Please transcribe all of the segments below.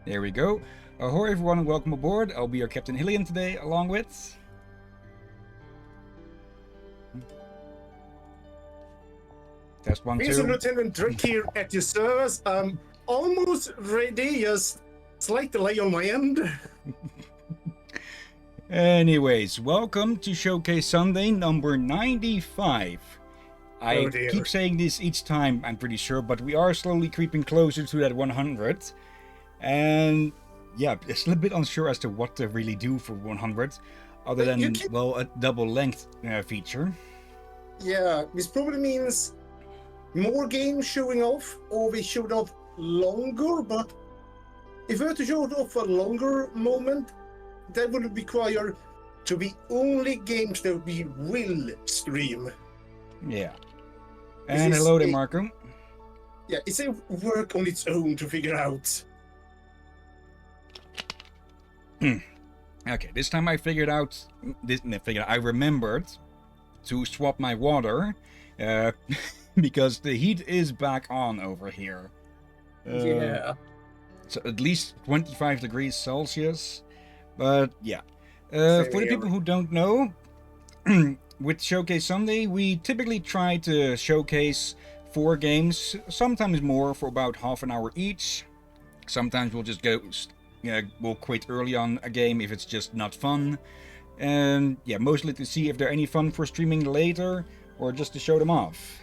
There we go. Ahoy everyone and welcome aboard. I'll be your Captain Hillyan today, along with... Test 1, 2. Pearson Lieutenant Drake here at your service. I'm almost ready, just slight delay on my end. Anyways, welcome to Showcase Sunday number 95. I keep saying this each time, I'm pretty sure, but we are slowly creeping closer to that 100. And yeah, it's a little bit unsure as to what to really do for 100, other than, well, a double length feature. Yeah, this probably means more games showing off, or we showed off longer, but if we were to show it off a longer moment, that would require to be only games that we will stream. Yeah. And hello there, Marco. Yeah, it's a work on its own to figure out. Okay, this time I figured out, I remembered to swap my water, because the heat is back on over here. Yeah. So at least 25 degrees Celsius. But yeah. For the people who don't know, with Showcase Sunday, we typically try to showcase 4 games, sometimes more, for about half an hour each. Sometimes we'll just go, we'll quit early on a game if it's just not fun. And yeah, mostly to see if they're any fun for streaming later, or just to show them off.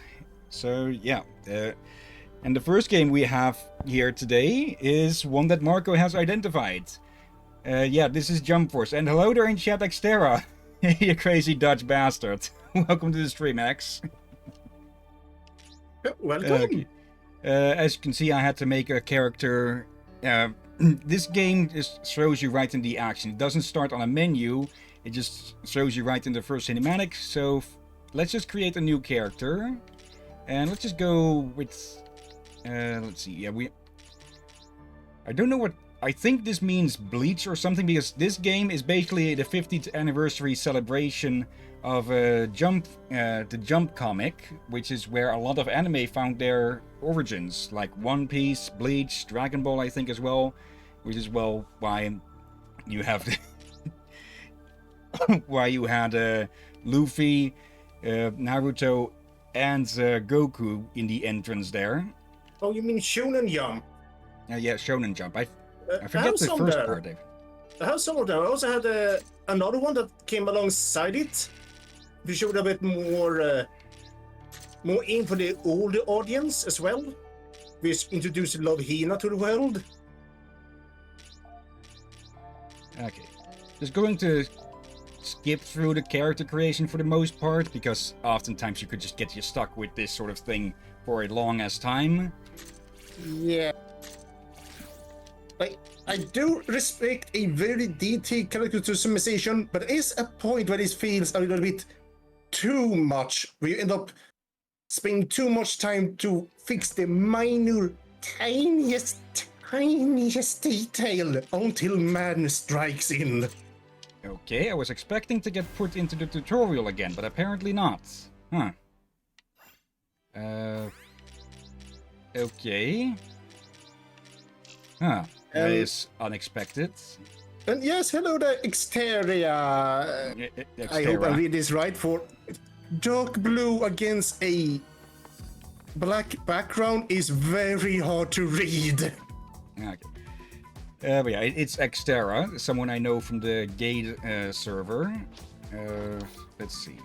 So yeah, and the first game we have here today is one that Marco has identified. Yeah, this is Jump Force, and hello there in chat, Xterra, you crazy Dutch bastard. Welcome to the stream, X. Welcome. Okay. As you can see, I had to make a character. This game just throws you right in the action. It doesn't start on a menu, it just throws you right in the first cinematic. So let's just create a new character. And let's just go with, let's see, yeah, I don't know what, I think this means Bleach or something, because this game is basically the 50th anniversary celebration of the Jump comic, which is where a lot of anime found their origins, like One Piece, Bleach, Dragon Ball, I think as well, which is, well, why you have, why you had Luffy, Naruto, and Goku in the entrance there. Oh, you mean Shonen Jump? Yeah, Shonen Jump. I forget the first part there. I have some of them. I also had another one that came alongside it. We showed a bit more in for the older audience as well. We introduced Love Hina to the world. Okay, just going to skip through the character creation for the most part, because oftentimes you could just get you stuck with this sort of thing for a long as time. Yeah. I do respect a very detailed character customization, but there is a point where it feels a little bit too much, where you end up spending too much time to fix the minor, tiniest detail until madness strikes in. Okay, I was expecting to get put into the tutorial again, but apparently not. Huh. Okay. Huh. That is unexpected. And yes, hello there, Xteria. I hope I read this right. For dark blue against a black background is very hard to read. Okay. But yeah, it's Xterra, someone I know from the Gate server. Let's see.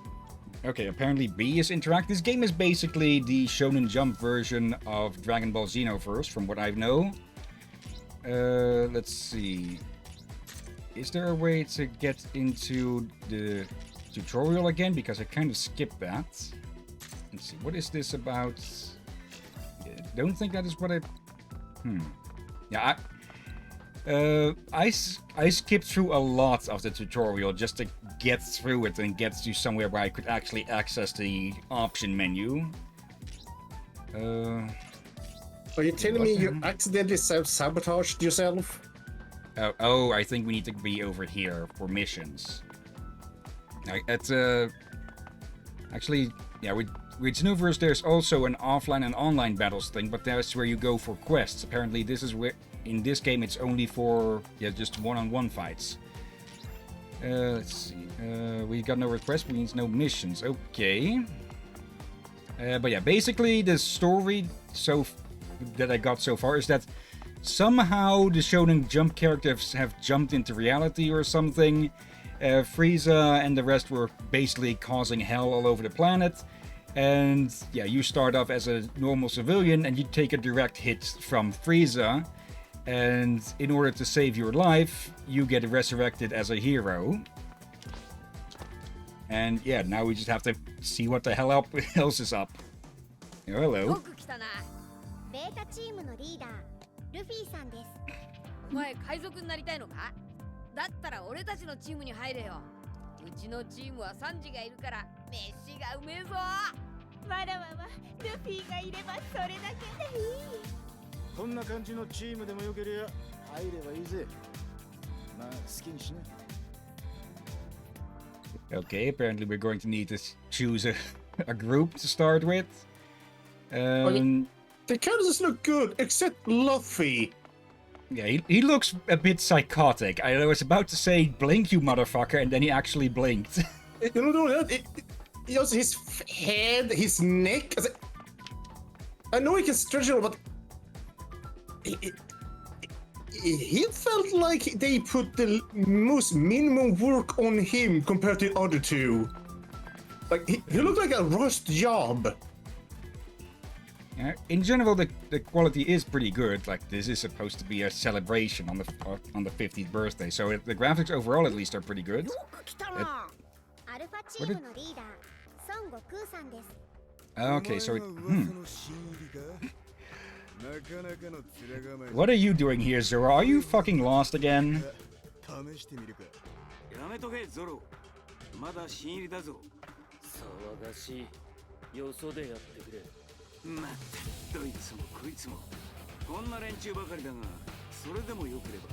Okay, apparently B is interact. This game is basically the Shonen Jump version of Dragon Ball Xenoverse, from what I know. Let's see. Is there a way to get into the tutorial again? Because I kind of skipped that. Let's see. What is this about? Yeah, don't think that is what I... Yeah, I skipped through a lot of the tutorial just to get through it and get to somewhere where I could actually access the option menu. Are you telling me you accidentally self-sabotaged yourself? Oh, I think we need to be over here for missions. Actually, yeah, with Xenoverse, there's also an offline and online battles thing, but that's where you go for quests. Apparently, this is where in this game it's only for just one-on-one fights. Let's see. We got no requests, we need no missions. Okay. But yeah, basically the story that I got so far is that somehow the Shonen Jump characters have jumped into reality or something. Frieza and the rest were basically causing hell all over the planet. And yeah, you start off as a normal civilian and you take a direct hit from Frieza. And in order to save your life, you get resurrected as a hero. And yeah, now we just have to see what the hell else is up. Oh, hello. ベータチームのリーダールフィさんです。お前海賊になりたいのか？だったら俺たちのチームに入れよ。うちのチームはサンジがいるから飯がうめえぞ。わらわはルフィがいればそれだけでいい。こんな感じのチームでもよけりゃ入ればいいぜ。まあ好きにしな。Okay, apparently we're going to need to choose a group to start with. The characters look good, except Luffy. Yeah, he looks a bit psychotic. I was about to say, blink you motherfucker, and then he actually blinked. His head, his neck. I know he can stretch it, but he felt like they put the most minimum work on him compared to the other two. Like, he looked like a rushed job. In general, the quality is pretty good. Like, this is supposed to be a celebration on the 50th birthday, so the graphics overall at least are pretty good. よく来たな。アルファチームのリーダー孫悟空さんです。 Okay, so What are you doing here, Zoro? Are you fucking lost again? やめとけゾロ。まだ新入りだぞ。騒がしい。よそでやってくれ。まったどいつもこいつも。こんな連中ばかりだが、それでもよければ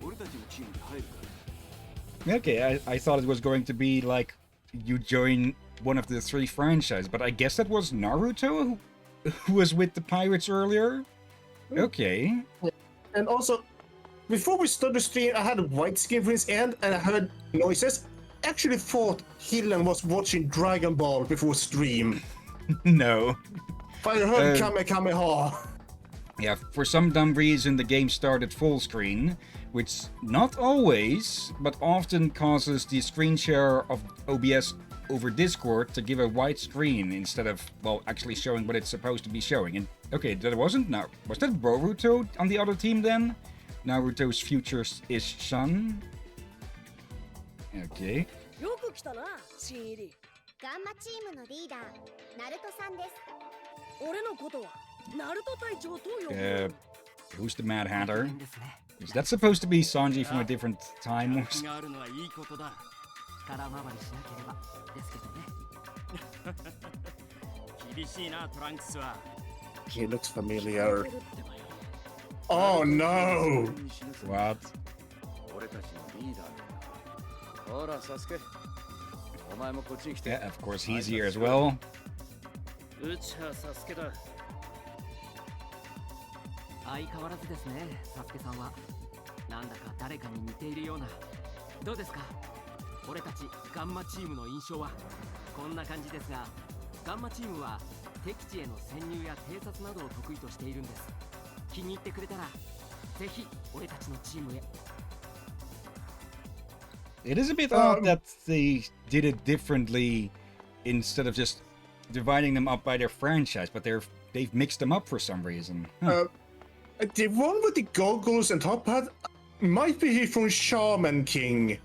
俺たちのチームに入るか。 Okay, I thought it was going to be like you join one of the 3 franchises, but I guess that was Naruto who was with the pirates earlier? Okay. And also, before we started the stream, I had a white screen for his end and I heard noises. Actually thought Hillyan was watching Dragon Ball before stream. No. But I heard Kamehameha. Yeah, for some dumb reason the game started full screen, which not always, but often causes the screen share of OBS over Discord to give a white screen instead of, well, actually showing what it's supposed to be showing. And okay, that wasn't now. Was that Boruto on the other team then? Naruto's future-ish son? Okay. よく来たな、新入り。ガンマチームのリーダーナルトさんです。俺のことはナルト隊長と呼ぶ。Who's the Mad Hatter? Is that supposed to be Sanji from a different time or something? があるのはいいことだ。力回りしなければですけどね。厳しいなトランクスは。 He looks familiar. Oh no! What? 俺たちのリーダーだ。ほらサスケ。お前もこっちに来て。 Yeah, of course he's here as well. うちはサスケだ。相変わらずですね、サスケさんは。なんだか誰かに似ているような。どうですか？俺たちガンマチームの印象はこんな感じですが、ガンマチームは敵地への潜入や偵察などを得意としているんです。気に入ってくれたらぜひ俺たちのチームへ。 It is a bit odd that they did it differently instead of just dividing them up by their franchise, but they've mixed them up for some reason. Huh. The one with the goggles and top hat might be from Shaman King.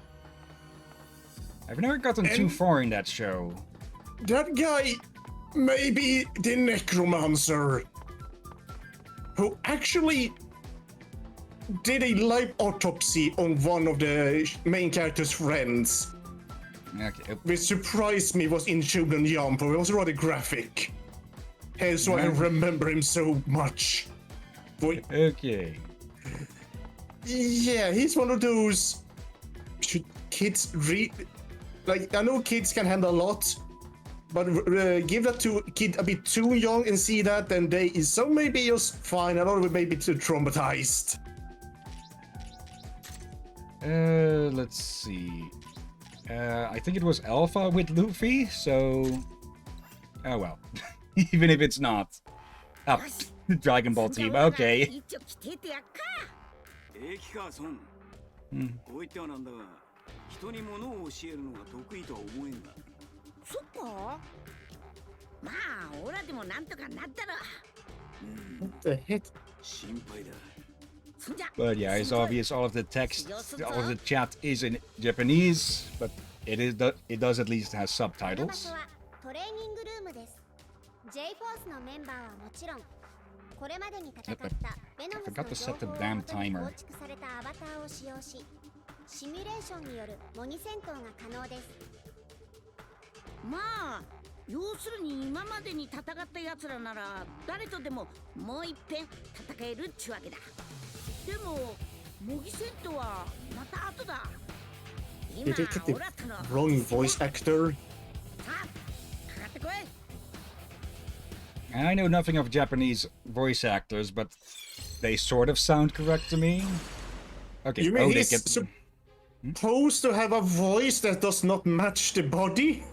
I've never gotten too far in that show. That guy may be the necromancer who actually did a live autopsy on one of the main character's friends. Okay. Which surprised me was in Shonen Jump. It was rather graphic. Hence why I remember him so much. But Okay. yeah, he's one of those. Should kids read? Like, I know kids can handle a lot, but give that to a kid a bit too young and see that, then they is some maybe just fine, and other maybe too traumatized. Let's see. I think it was Alpha with Luffy, so... Oh well. Even if it's not. Ah, Dragon Ball team, okay. 一応着てってやっか。平気か、孫。こう言ってはなんだが、人に物を教えるのが得意とは思えんだ。そっか。まあ、オラでもなんとかなったら。What the heck? 心配だ。 But yeah, it's obvious all of the text, all of the chat is in Japanese, but it does at least has この場 subtitles. 所はトレーニングルームです。J-Force のメンバーはもちろん、これまでに戦ったベノムス forgot to の set 情 the 報を damn 元に timer. 構築されたアバターを使用し、シミュレーションによる模擬戦闘が可能です。まあ、要するに今までに戦った奴らなら誰とでももう一遍戦えるっちゅうわけだ。でも模擬戦闘はまた後だ。 They did get the wrong voice actor. さあ、かかってこい。 And I know nothing of Japanese voice actors, but they sort of sound correct to me. Okay, You mean oh, they he's get... supposed to have a voice that does not match the body?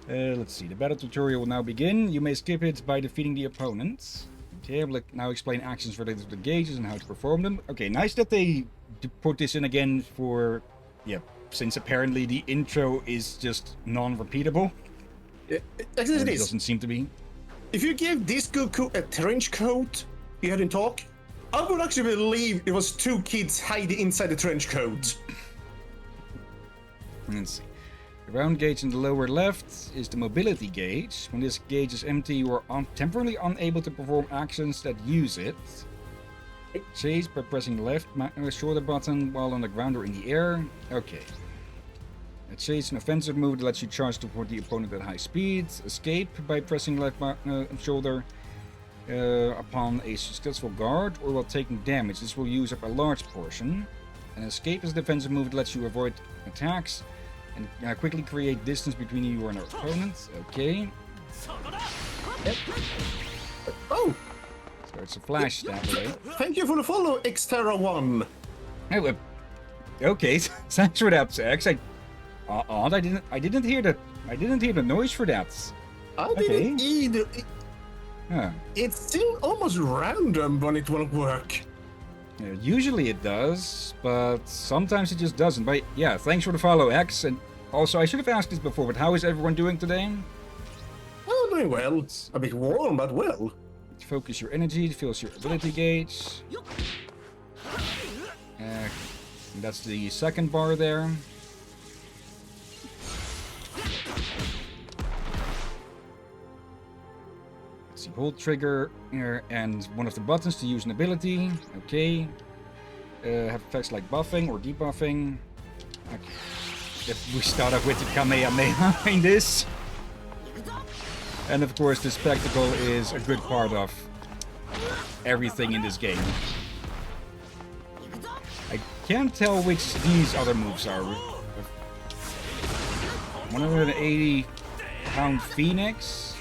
Let's see, the battle tutorial will now begin. You may skip it by defeating the opponent. Okay, I will now explain actions related to the gauges and how to perform them. Okay, nice that they put this in again for... Yeah, since apparently the intro is just non-repeatable. Actually, It it is. doesn't seem to be. If you give this Goku a trench coat, you hadn't talk, I would actually believe it was two kids hiding inside the trench coat. Let's see. The round gauge in the lower left is the mobility gauge. When this gauge is empty, you are temporarily unable to perform actions that use it. Chase by pressing the left shoulder button while on the ground or in the air. Okay. A chase, an offensive move that lets you charge toward the opponent at high speed. Escape by pressing left shoulder upon a successful guard or while taking damage. This will use up a large portion. An escape is a defensive move that lets you avoid attacks and quickly create distance between you and our opponent. Okay. Oh, So it's a flash that way. thank you for the follow, Xterra1. Oh, okay. Thanks for that, X. Odd. I didn't hear the noise for that. I didn't either. Huh. It seemed almost random when it won't work. Usually it does, but sometimes it just doesn't. But yeah, thanks for the follow, X. And also, I should have asked this before, but how is everyone doing today? Oh, doing well. A bit warm, but well. Focus your energy, fills your ability gauge. That's the second bar there. Let's see, hold trigger and one of the buttons to use an ability. Okay. Have effects like buffing or debuffing. Okay. If we start off with the Kamehameha in this. And of course, the spectacle is a good part of everything in this game. I can't tell which these other moves are. 180-pound Phoenix.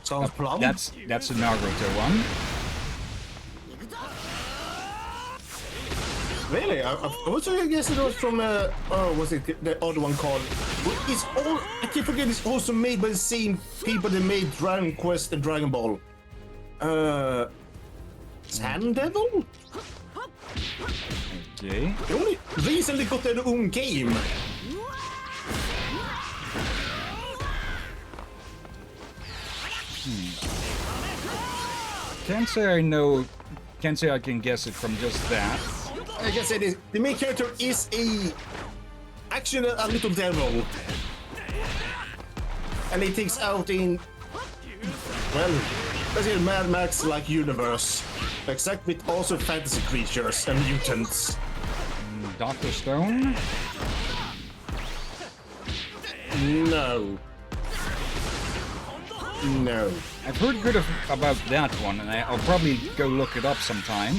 Sounds plumb. That's a Naruto one. Really? I was guessing it was from, was it the other one called? It's all, I keep forgetting it's also made by the same people that made Dragon Quest and Dragon Ball. Sand Devil? Okay. They only recently got their own game. Can't say I know. Can't say I can guess it from just that. I guess it is. The main character is actually a little devil. And he takes out in, well, let's say Mad Max-like universe. Except with also fantasy creatures and mutants. Dr. Stone? No. No. I've heard good about that one, and I'll probably go look it up sometime.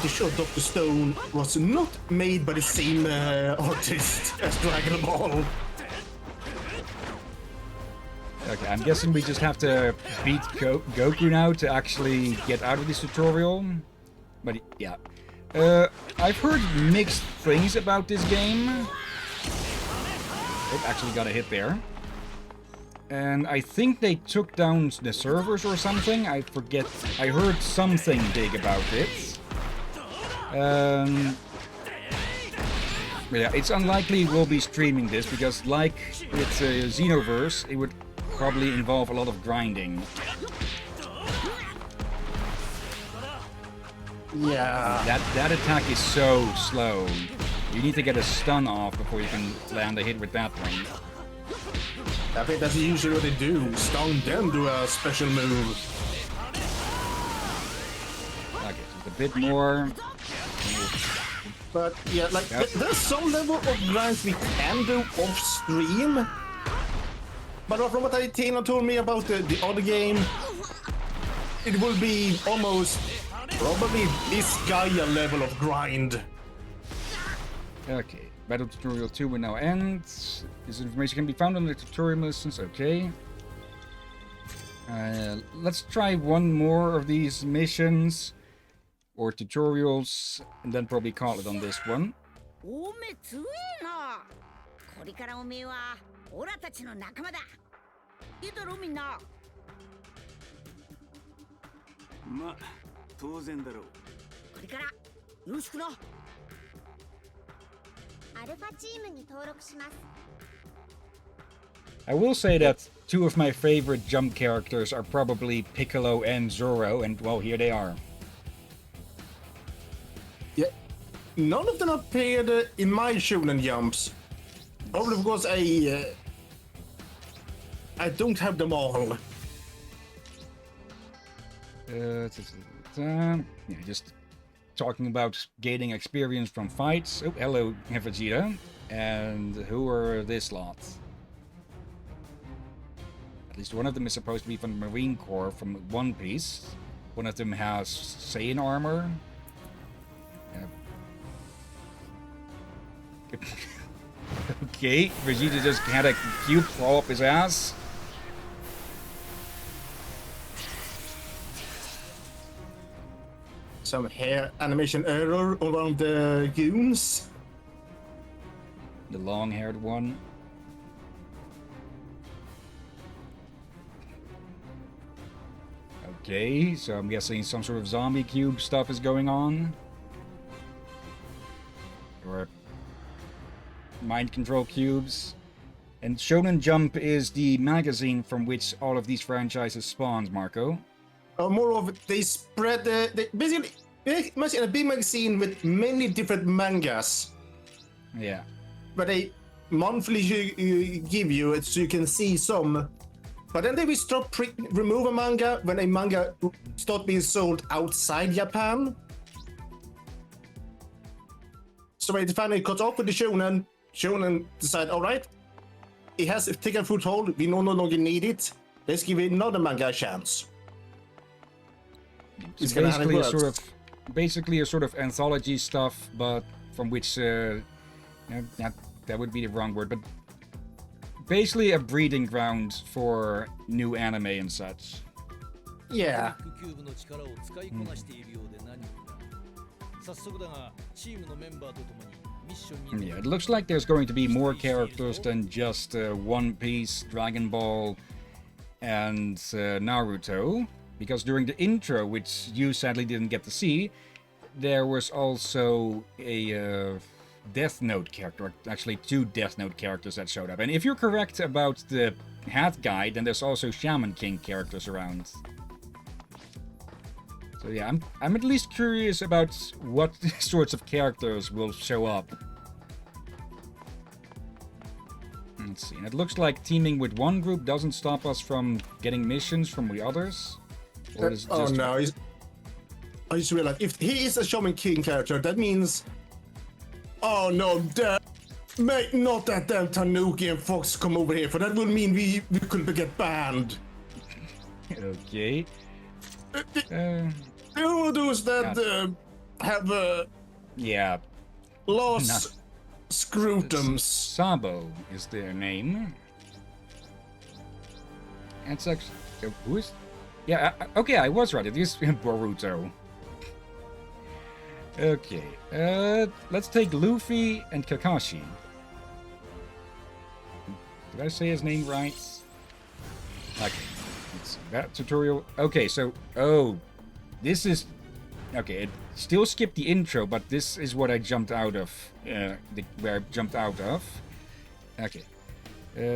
pretty sure Dr. Stone was not made by the same artist as Dragon Ball. Okay, I'm guessing we just have to beat Goku now to actually get out of this tutorial. But yeah. I've heard mixed things about this game. It actually got a hit there. And I think they took down the servers or something. I forget. I heard something big about it. Yeah, it's unlikely we'll be streaming this because, like with Xenoverse, it would probably involve a lot of grinding. Yeah. That attack is so slow. You need to get a stun off before you can land a hit with that one. I think that's usually what they do. Stun, then do a special move. Okay, just a bit more. But yeah, like there's some level of grinds we can do off stream. But from what Tina told me about the other game, it will be almost probably this Gaia level of grind. Okay, Battle Tutorial 2 will now end. This information can be found on the tutorial lessons, okay. Let's try one more of these missions or tutorials and then probably call it on this one. おめえ強えな。これからおめえはオラたちの仲間だ。いいだろみんな。ま、当然だろう。これからよろしくな。アルファチームに登録します。 I will say that two of my favorite jump characters are probably Piccolo and Zoro, and well, here they are. Yeah, none of them appeared in my shonen jumps. Probably because I don't have them all. Yeah, just talking about gaining experience from fights. Oh, hello, Vegeta. And who are this lot? At least one of them is supposed to be from the Marine Corps from One Piece. One of them has Saiyan armor. Okay, Vegeta just had a cube fall up his ass. Some hair animation error around the goons. The long-haired one. Okay, so I'm guessing some sort of zombie cube stuff is going on. Or mind control cubes. And Shonen Jump is the magazine from which all of these franchises spawns, Marco. More of it, they spread they basically imagine a big magazine with many different mangas. Yeah. But they monthly give you it so you can see some. But then they will stop remove a manga when a manga start being sold outside Japan. So when they finally cut off with the Shonen decide, all right, it has taken foothold, we no longer need it. Let's give it another manga a chance. It's basically a sort of anthology stuff, but from which that would be the wrong word, but basically a breeding ground for new anime and such. Yeah. Yeah, it looks like there's going to be more characters than just One Piece, Dragon Ball, and Naruto. Because during the intro, which you sadly didn't get to see, there was also a Death Note character, actually two Death Note characters that showed up. And if you're correct about the hat guy, then there's also Shaman King characters around. So yeah, I'm at least curious about what sorts of characters will show up. Let's see, and it looks like teaming with one group doesn't stop us from getting missions from the others. Oh no, I just realized if he is a Shaman King character, that means... Oh no, mate, not that damn Tanuki and Fox come over here, for that will mean we could get banned. Okay. Who does that have Yeah, lost scrutums. Sabo is their name. It's actually who is? Yeah, okay, I was right. It is Boruto. Okay, let's take Luffy and Kakashi. Did I say his name right? Okay, it's that tutorial. Okay, so this is okay. It still skipped the intro, but this is what I jumped out of. Where I jumped out of. Okay,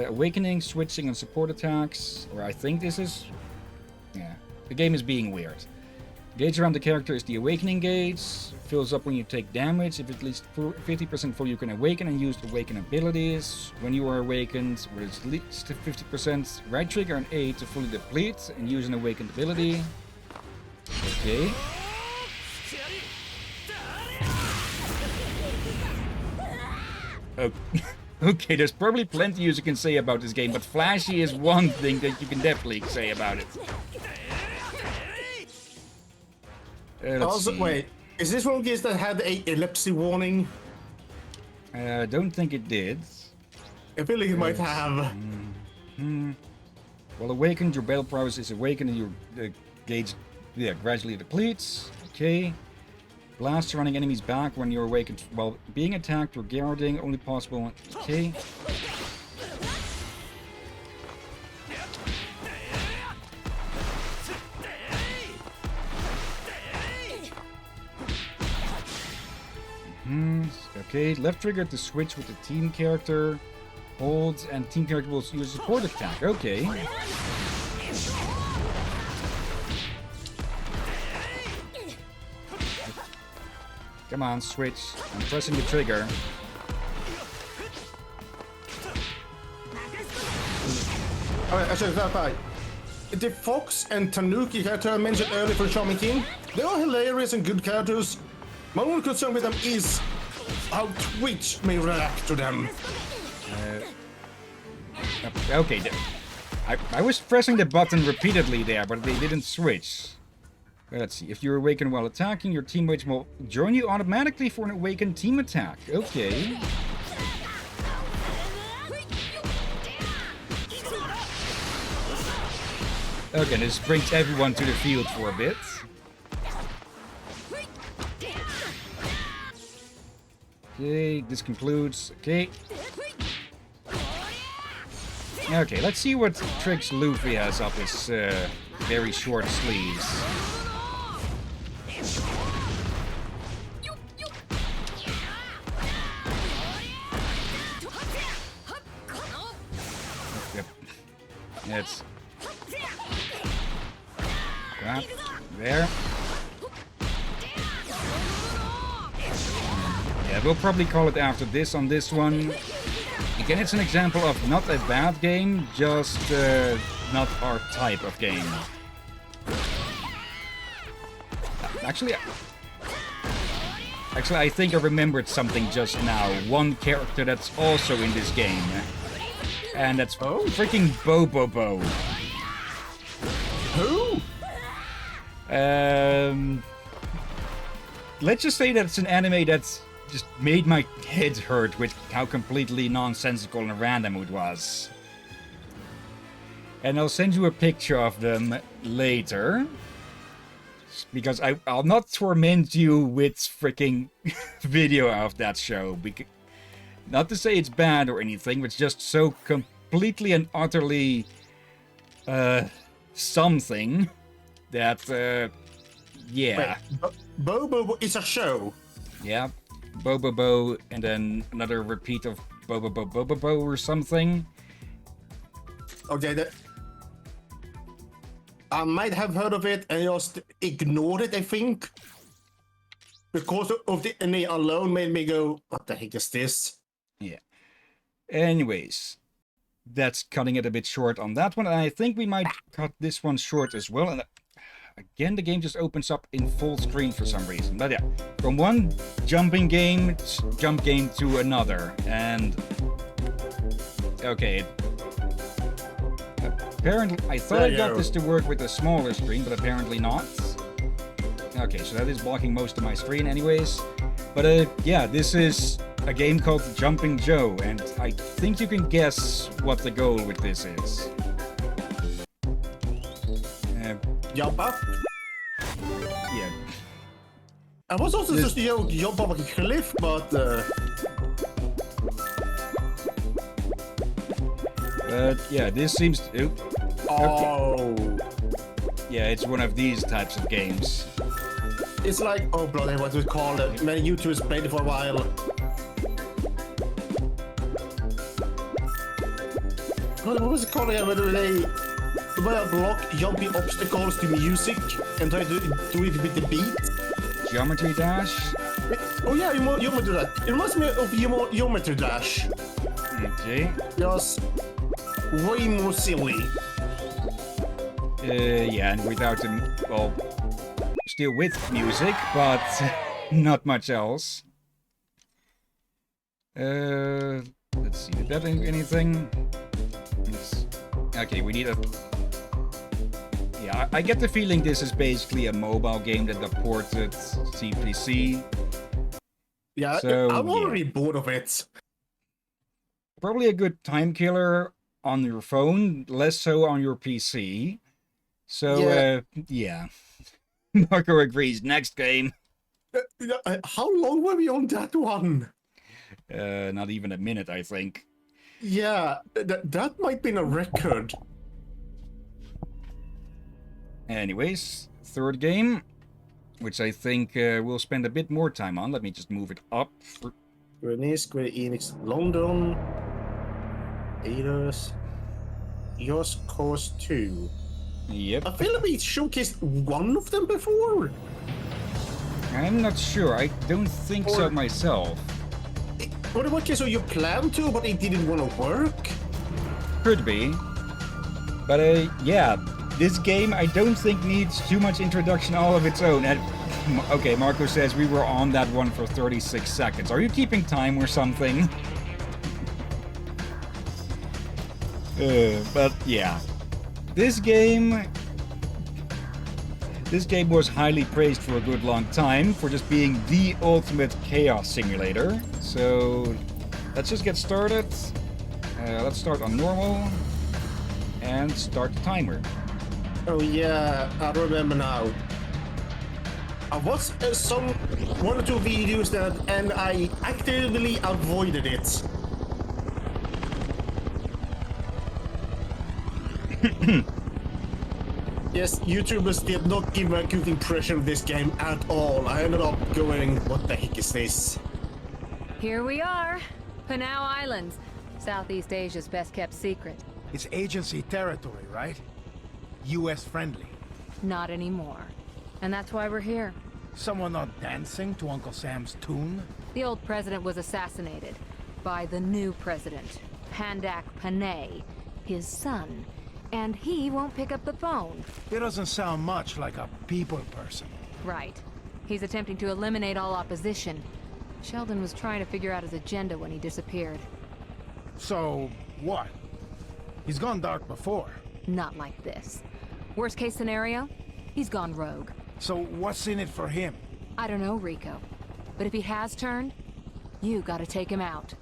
awakening, switching, and support attacks. Or I think this is. Yeah, the game is being weird. Gauge around the character is the awakening gauge. Fills up when you take damage. If at least 50% full, you can awaken and use awaken abilities. When you are awakened, with at least 50%, right trigger an A to fully deplete and use an awakened ability. Okay. Okay, there's probably plenty you can say about this game, but flashy is one thing that you can definitely say about it. Also, See. wait, is this one of these that had a ellipse warning? I don't think it did. I feel like it might have. Well, awakened, your battle prowess is awakened and your gauge gradually depletes. Okay. Blast running enemies back when you're awakened while being attacked or guarding, only possible. Okay. Okay, left trigger to switch with the team character. Holds and team character will use a support attack. Okay. Come on, switch. I'm pressing the trigger. Alright, I should clarify. The Fox and Tanuki character I mentioned earlier for Shaman King, they are hilarious and good characters. My only concern with them is how Twitch may react to them. Okay, I was pressing the button repeatedly there, but they didn't switch. Let's see. If you awaken while attacking, your teammates will join you automatically for an awakened team attack. Okay. Okay, this brings everyone to the field for a bit. Okay, this concludes. Okay. Okay, let's see what tricks Luffy has up his very short sleeves. Yep. It's that there. Yeah, we'll probably call it after this on this one. Again, it's an example of not a bad game, just not our type of game. Actually, I think I remembered something just now. One character that's also in this game. And that's freaking Bobobo. Who? Let's just say that it's an anime that's just made my head hurt with how completely nonsensical and random it was. And I'll send you a picture of them later. Because I'll not torment you with freaking video of that show. Not to say it's bad or anything, but it's just so completely and utterly something that, yeah. Wait, Bobo is a show. Yeah, Bobobo, and then another repeat of Bobobo or something. Okay, I might have heard of it and just ignored it, I think. Because of the name alone made me go, what the heck is this? Yeah. Anyways, that's cutting it a bit short on that one, and I think we might cut this one short as well. And again, the game just opens up in full screen for some reason. But yeah, from one jump game to another, and okay. Apparently, I thought I got this to work with a smaller screen, but apparently not. Okay, so that is blocking most of my screen anyways. But yeah, this is a game called Jumping Joe, and I think you can guess what the goal with this is. Jump up. Yeah. I was also just jump off a cliff, but yeah, this seems to... oh, Yeah, it's one of these types of games. it's like, oh bloody, what we call it. Many YouTubers played it for a while. What was it called again? Where they block jumping obstacles to music and try to do it with the beat. Geometry Dash? Oh yeah, Geometry Dash. It reminds me of Geometry Dash. Okay. Just way more silly. Yeah, and without the... Well, still with music, but not much else. Let's see, did that do anything? Okay, we need a... Yeah, I get the feeling this is basically a mobile game that got ported to PC. Yeah, So, I'm yeah. already bored of it. Probably a good time killer on your phone, less so on your PC. So, yeah. Marco agrees. Next game. How long were we on that one? Not even a minute, I think. Yeah, that might be a record. Anyways, third game, which I think we'll spend a bit more time on. Let me just move it up. Square Enix, London, Eidos, Just Cause 2. Yep. I feel like we showcased one of them before. I'm not sure. I don't think so Or- myself. Okay, so you planned to, but it didn't want to work? Could be. But yeah, this game I don't think needs too much introduction all of its own. And, okay, Marco says we were on that one for 36 seconds. Are you keeping time or something? But yeah, this game was highly praised for a good long time for just being the ultimate chaos simulator. So let's just get started. Let's start on normal and start the timer. Oh yeah, I remember now. I watched one or two videos and I actively avoided it. Yes, YouTubers did not give me a good impression of this game at all. I ended up going, what the heck is this? Here we are, Panau Islands, Southeast Asia's best kept secret. It's agency territory, right? US friendly. Not anymore. And that's why we're here. Someone not dancing to Uncle Sam's tune? The old president was assassinated by the new president, Pandak Panay, his son. And he won't pick up the phone. It doesn't sound much like a people person. Right. He's attempting to eliminate all opposition. Sheldon was trying to figure out his agenda when he disappeared. So, what? He's gone dark before. Not like this. Worst case scenario, he's gone rogue. So what's in it for him? I don't know, Rico. But if he has turned, you gotta take him out.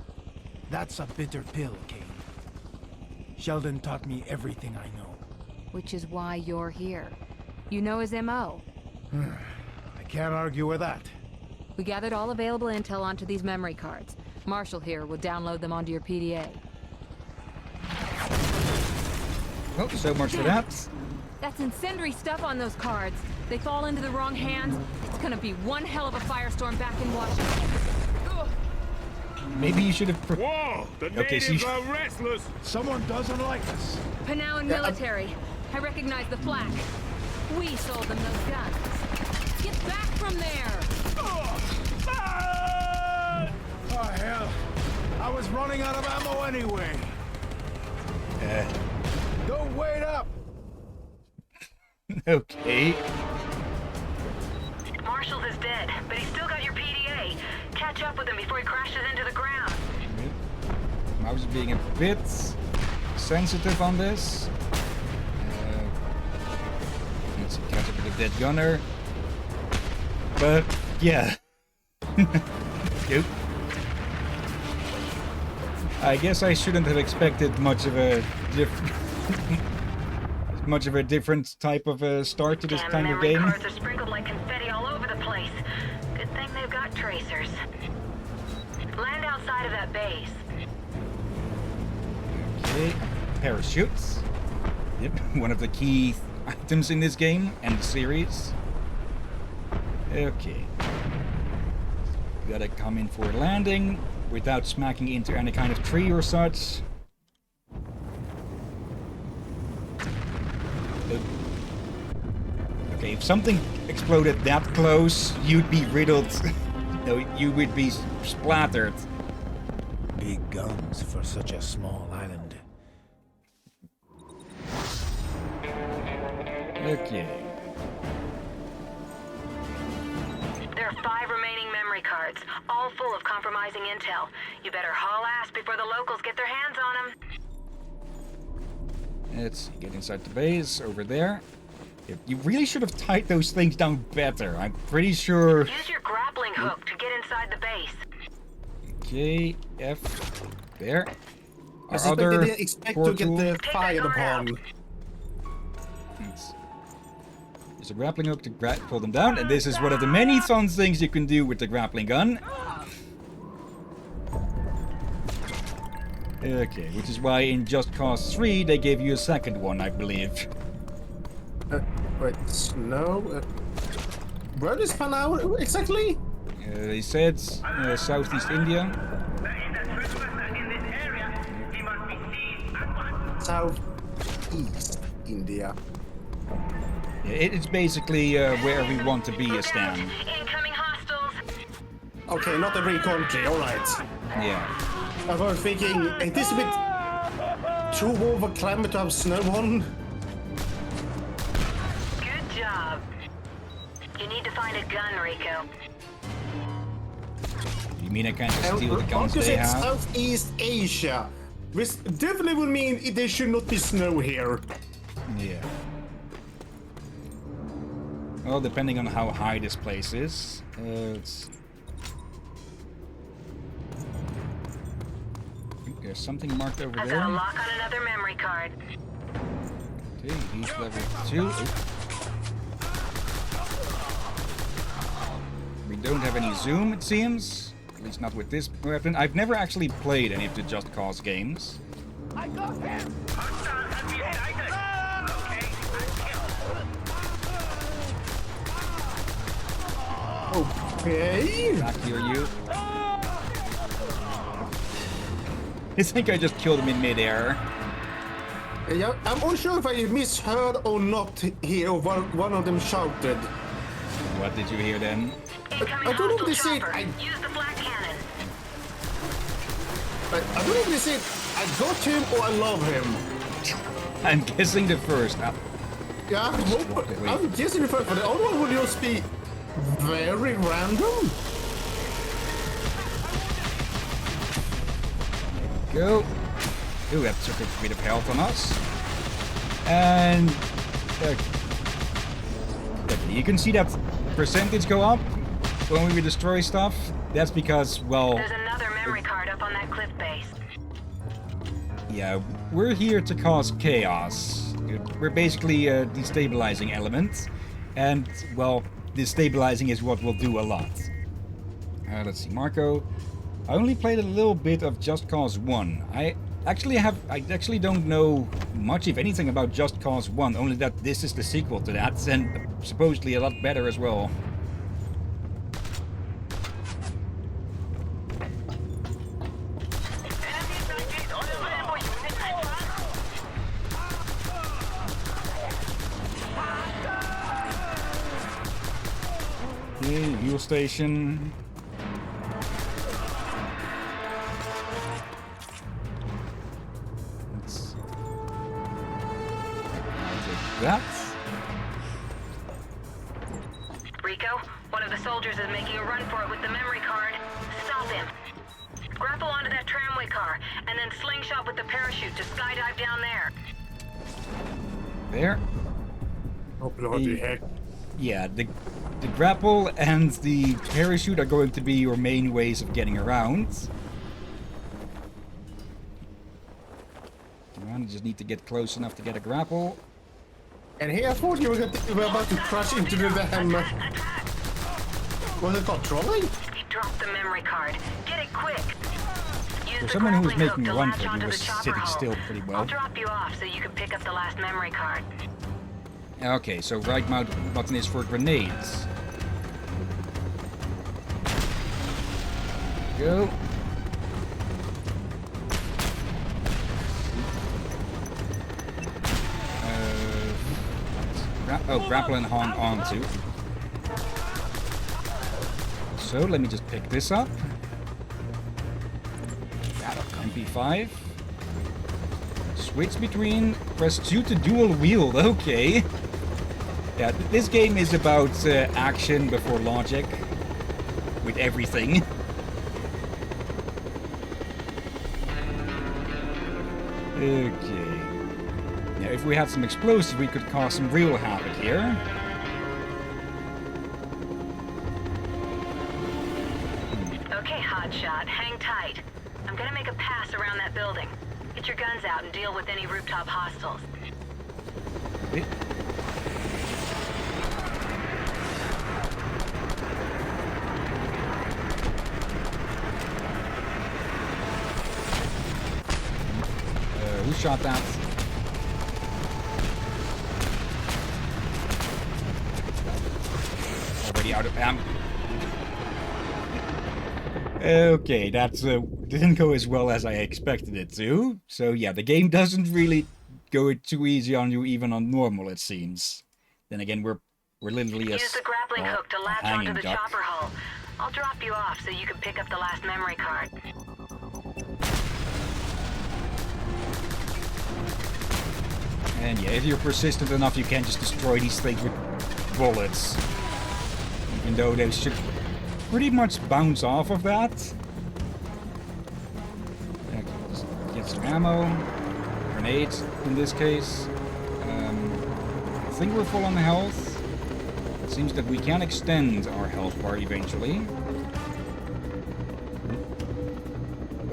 That's a bitter pill, Kane. Sheldon taught me everything I know. Which is why you're here. You know his M.O. I can't argue with that. We gathered all available intel onto these memory cards. Marshall here will download them onto your PDA. Well, so much for that. That's incendiary stuff on those cards. They fall into the wrong hands. It's gonna be one hell of a firestorm back in Washington. Ugh. Maybe you should have... Whoa! The Okay, so natives you- are restless! Someone doesn't like us. Panauan military. I recognize the flag. We sold them those guns. Get back from there! Oh, hell. I was running out of ammo anyway. Don't wait up. Okay. Marshall is dead, but he's still got your PDA. Catch up with him before he crashes into the ground. Mouse is being a bit sensitive on this. Let's see, catch up with the dead gunner. But yeah. Oop. I guess I shouldn't have expected much of a different type of start to this kind of game. Cards are sprinkled like confetti all over the place. Good thing they've got tracers. Land outside of that base. Okay, parachutes. Yep, one of the key items in this game and the series. Okay. Gotta come in for a landing without smacking into any kind of tree or such. Okay, if something exploded that close, you'd be riddled. No, you would be splattered. Big guns for such a small island. Okay. There are 5 remaining memory cards, all full of compromising intel. You better haul ass before the locals get their hands on them. Let's get inside the base over there. You really should have tied those things down better. I'm pretty sure. Use your grappling hook to get inside the base. Okay, F. There. I suspect they didn't expect to get the fired upon. There's a grappling hook to pull them down, and this is one of the many fun things you can do with the grappling gun. Okay, which is why in Just Cause 3 they gave you a second one, I believe. Wait, no. Where is Panau exactly? They said Southeast India. Southeast India. Yeah, it's basically where we want to be a stand. Incoming hostiles. Okay, not every country, alright. Yeah. I was thinking, is this a bit too over climate to have snow on? Good job. You need to find a gun, Rico. You mean I can't just steal the guns they have? Southeast Asia. This definitely would mean there should not be snow here. Yeah. Well, depending on how high this place is. There's something marked over I've there. got a lock on another memory card. Okay, he's level 2. We don't have any zoom, it seems. At least not with this weapon. I've never actually played any of the Just Cause games. I got him! Okay. Back here, you. I think I just killed him in midair. Yeah, I'm unsure if I misheard or not here what one of them shouted. What did you hear then? Incoming I don't know if they hostile said chopper. I Use the flak cannon. don't know if they said I got him or I love him. I'm guessing the first. Yeah, I'm guessing the first, but the other one would just be very random. Go. Ooh, that took a bit of health on us. And you can see that percentage go up when we destroy stuff. That's because, well, There's another memory card up on that cliff base. yeah, we're here to cause chaos. We're basically a destabilizing element. And, well, destabilizing is what will do a lot. Let's see, Marco. I only played a little bit of Just Cause 1. I actually don't know much, if anything, about Just Cause 1, only that this is the sequel to that, and supposedly a lot better as well. Okay, fuel station. That. Rico, one of the soldiers is making a run for it with the memory card. Stop him. Grapple onto that tramway car, and then slingshot with the parachute to skydive down there. There. Oh bloody heck. yeah, the grapple and the parachute are going to be your main ways of getting around. Come on, you just need to get close enough to get a grapple. And here I thought you were about to crash into the damn... What's it called? Trolley? He dropped the memory card. Get it quick. Use For the someone who was grappling hook making to a run latch for it, onto he the was chopper sitting hull. still pretty well. I'll drop you off so you can pick up the last memory card. Okay, so right mouse button is for grenades. Go. Grapple and hang on to. So let me just pick this up. MP5. Switch between. Press 2 to dual wield. Okay. Yeah, this game is about action before logic. With everything. Okay. Yeah, if we had some explosives, we could cause some real havoc here. Okay, hotshot, hang tight. I'm gonna make a pass around that building. Get your guns out and deal with any rooftop hostiles. Okay. Who shot that? Already out of ammo. Okay, that didn't go as well as I expected it to. So yeah, the game doesn't really go too easy on you, even on normal, it seems. Then again, we're literally a Use the grappling hook to latch onto hanging the duck. chopper hull. I'll drop you off so you can pick up the last memory card. And yeah, if you're persistent enough, you can just destroy these things with bullets. Even though they should pretty much bounce off of that. Okay, just get some ammo. Grenades, in this case. I think we're full on health. It seems that we can extend our health bar eventually.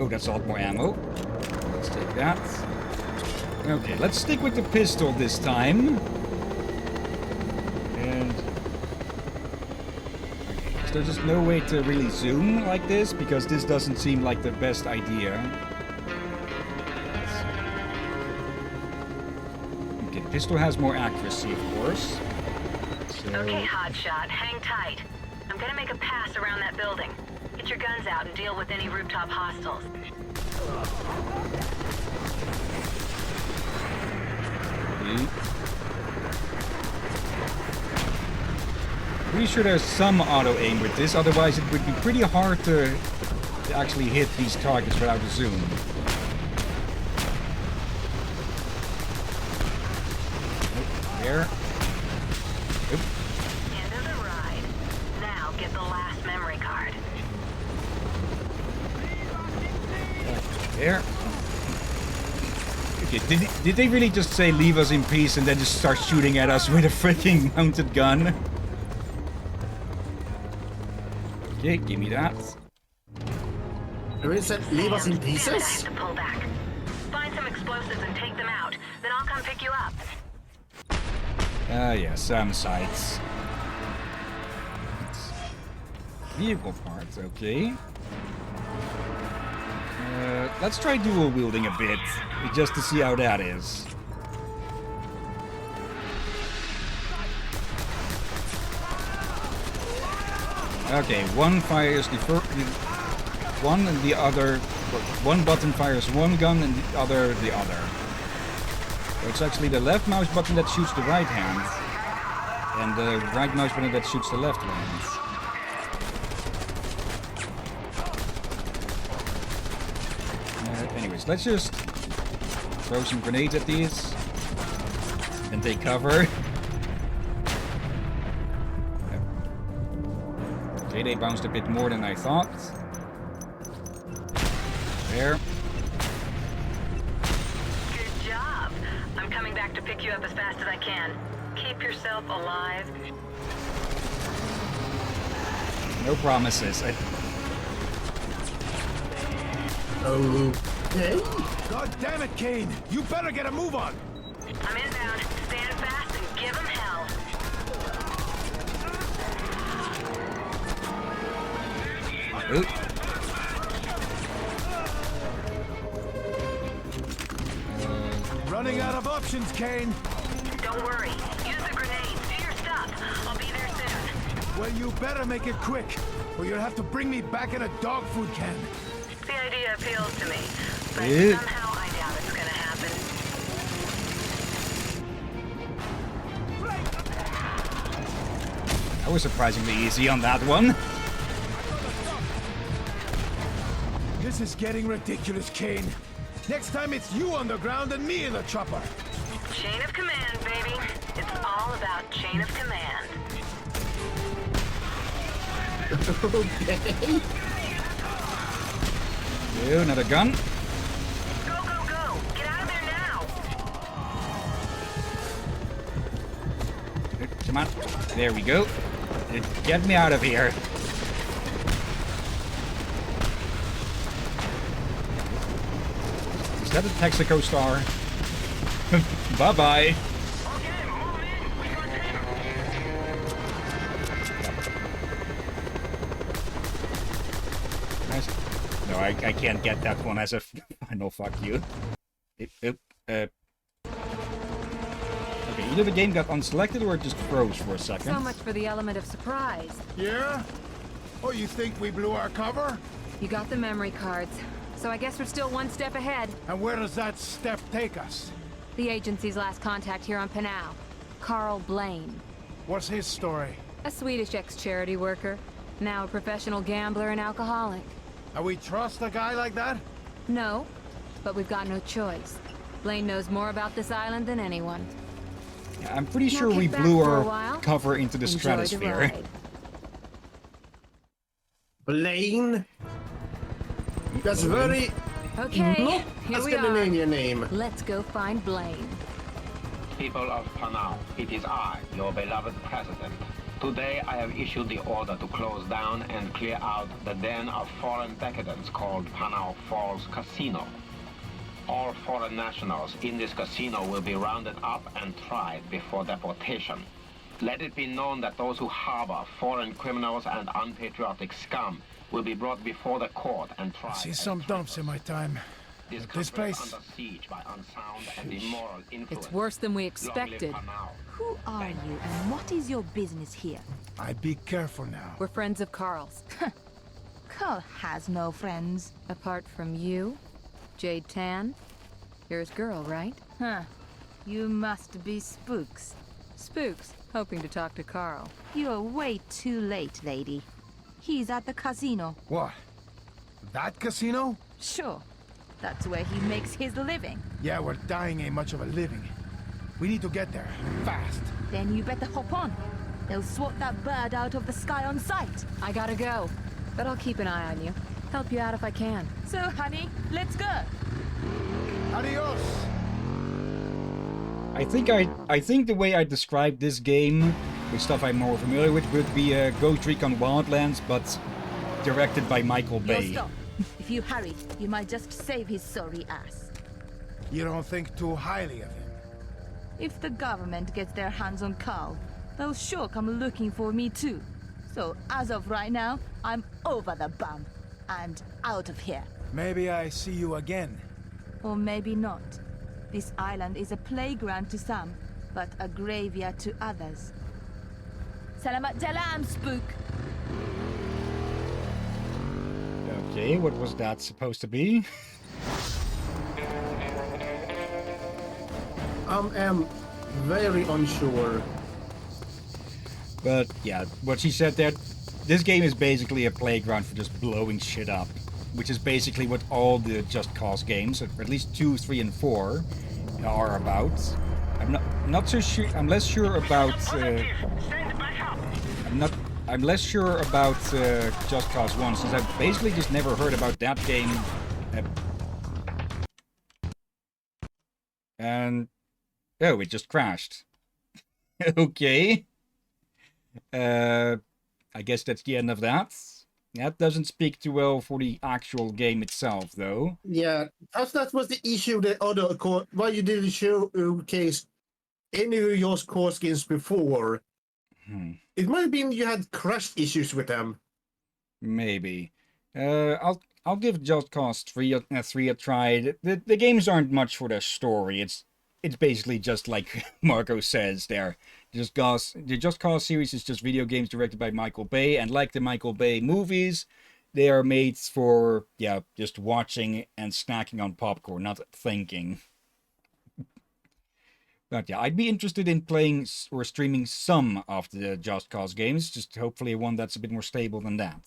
Oh, that's a lot more ammo. Let's take that. Okay, let's stick with the pistol this time. And... okay, is there just no way to really zoom like this? Because this doesn't seem like the best idea. Okay, the pistol has more accuracy, of course. So... Okay, hotshot, hang tight. I'm gonna make a pass around that building. Get your guns out and deal with any rooftop hostiles. Pretty sure there's some auto aim with this, otherwise it would be pretty hard to actually hit these targets without a zoom. Oh, there. Oop. End of the ride. Now get the last memory card. There. Okay, did they really just say leave us in peace and then just start shooting at us with a freaking mounted gun? Okay, give me that. Who said leave us in Damn, I pieces? have to pull back. Find some explosives and take them out. Then I'll come pick you up. Yeah, some sights. Vehicle parts, okay. Let's try dual wielding a bit, just to see how that is. Okay, one fires the one and the other. One button fires one gun and the other. So it's actually the left mouse button that shoots the right hand, and the right mouse button that shoots the left hand. Anyways, let's just throw some grenades at these and take cover. Okay, they bounced a bit more than I thought. There. Good job. I'm coming back to pick you up as fast as I can. Keep yourself alive. No promises. Okay. God damn it, Kane! You better get a move on! I'm inbound. Stand fast and give him hell. Oop. Running out of options, Kane! Don't worry. Use the grenades. Do your stuff. I'll be there soon. Well, you better make it quick, or you'll have to bring me back in a dog food can. The idea appeals to me, but Yeah. somehow I doubt it's gonna happen. That was surprisingly easy on that one. This is getting ridiculous, Kane. Next time it's you on the ground and me in the chopper. Chain of command, baby. It's all about chain of command. Okay. Ew, another gun. Go, go, go! Get out of there now! Come on. There we go. Get me out of here. Is that a Texaco star? Bye-bye. Nice. No, I can't get that one as a final fuck you. Okay, either the game got unselected or it just froze for a second. So much for the element of surprise. Yeah? Oh, you think we blew our cover? You got the memory cards, so I guess we're still one step ahead. And where does that step take us? The agency's last contact here on Panau, Carl Blaine. What's his story? A Swedish ex-charity worker, now a professional gambler and alcoholic. And we trust a guy like that? No, but we've got no choice. Blaine knows more about this island than anyone. Yeah, I'm pretty Now sure we kick back blew for a our while. cover into the Enjoy stratosphere. ride. Blaine. That's very Okay, not here a we are. Scandinavian name. Let's go find Blaine. People of Panau, it is I, your beloved president. Today I have issued the order to close down and clear out the den of foreign decadents called Panau Falls Casino. All foreign nationals in this casino will be rounded up and tried before deportation. Let it be known that those who harbor foreign criminals and unpatriotic scum will be brought before the court and tried. I've seen some dumps in my time. This But this country is place- under siege by unsound and immoral influence. It's worse than we Long live expected. Panau. Who are you and what is your business here? I'd be careful now. We're friends of Carl's. Carl has no friends. Apart from you, Jade Tan, you're his girl, right? Huh. You must be spooks. Spooks, hoping to talk to Carl. You're way too late, lady. He's at the casino. What? That casino? Sure. That's where he makes his living. Yeah, we're dying ain't much of a living. We need to get there, fast. Then you better hop on. They'll swat that bird out of the sky on sight. I gotta go, but I'll keep an eye on you. Help you out if I can. So, honey, let's go. Adios! I think the way I describe this game with stuff I'm more familiar with would be Ghost Recon Wildlands, but directed by Michael You'll Bay. stop. If you hurry, you might just save his sorry ass. You don't think too highly of him. If the government gets their hands on Carl, they'll sure come looking for me too. So, as of right now, I'm over the bump. And out of here. Maybe I see you again. Or maybe not. This island is a playground to some, but a graveyard to others. Salamat jalan, spook! Okay, what was that supposed to be? I'm very unsure. But yeah, what she said there, this game is basically a playground for just blowing shit up. Which is basically what all the Just Cause games, or at least 2, 3, and 4, are about. I'm less sure about I'm less sure about Just Cause 1, since I've basically just never heard about that game. And oh, it just crashed. Okay. I guess that's the end of that. That doesn't speak too well for the actual game itself, though. Yeah, perhaps that was the issue. The other why you didn't showcase any of your core skins before. It might have been you had crash issues with them. Maybe. I'll give Just Cause 3 a try. The games aren't much for their story. It's basically just like Marco says there. The Just Cause series is just video games directed by Michael Bay, and like the Michael Bay movies, they are made for, yeah, just watching and snacking on popcorn, not thinking. But yeah, I'd be interested in playing or streaming some of the Just Cause games, just hopefully one that's a bit more stable than that.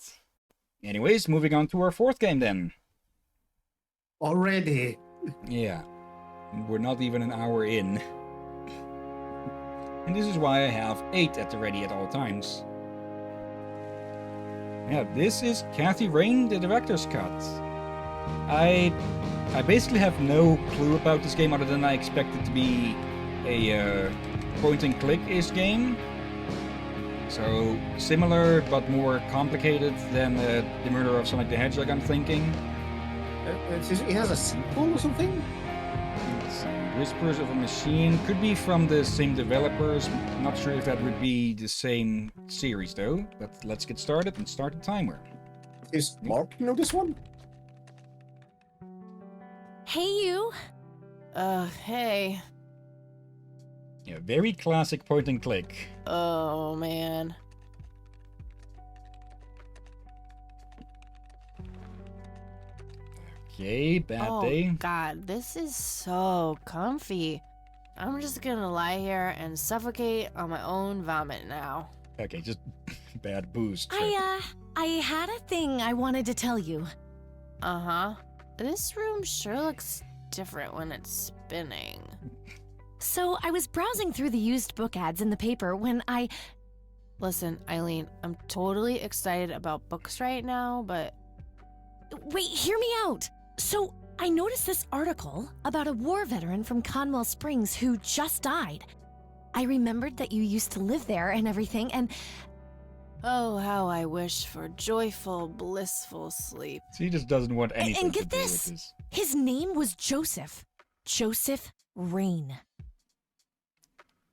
Anyways, moving on to our fourth game then. Already? Yeah. We're not even an hour in. And this is why I have 8 at the ready at all times. Yeah, this is Kathy Rain, the director's cut. I basically have no clue about this game other than I expect it to be a point-and-click-ish game. So, similar but more complicated than The Murder of Sonic the Hedgehog, I'm thinking. It has a sequel or something? Whispers of a Machine could be from the same developers. Not sure if that would be the same series though. But let's get started and start the timer. Is Mark know this one? Hey, you. Hey. Yeah, very classic point and click. Oh, man. Okay, bad day. Oh, God, this is so comfy. I'm just gonna lie here and suffocate on my own vomit now. Okay, just bad boost. I had a thing I wanted to tell you. Uh-huh. This room sure looks different when it's spinning. So I was browsing through the used book ads in the paper when I... Listen, Eileen, I'm totally excited about books right now, but... Wait, hear me out. So I noticed this article about a war veteran from Conwell Springs who just died. I remembered that you used to live there and everything, and... Oh, how I wish for joyful, blissful sleep. He just doesn't want anything and get to do this, with this. His name was Joseph. Joseph Rain.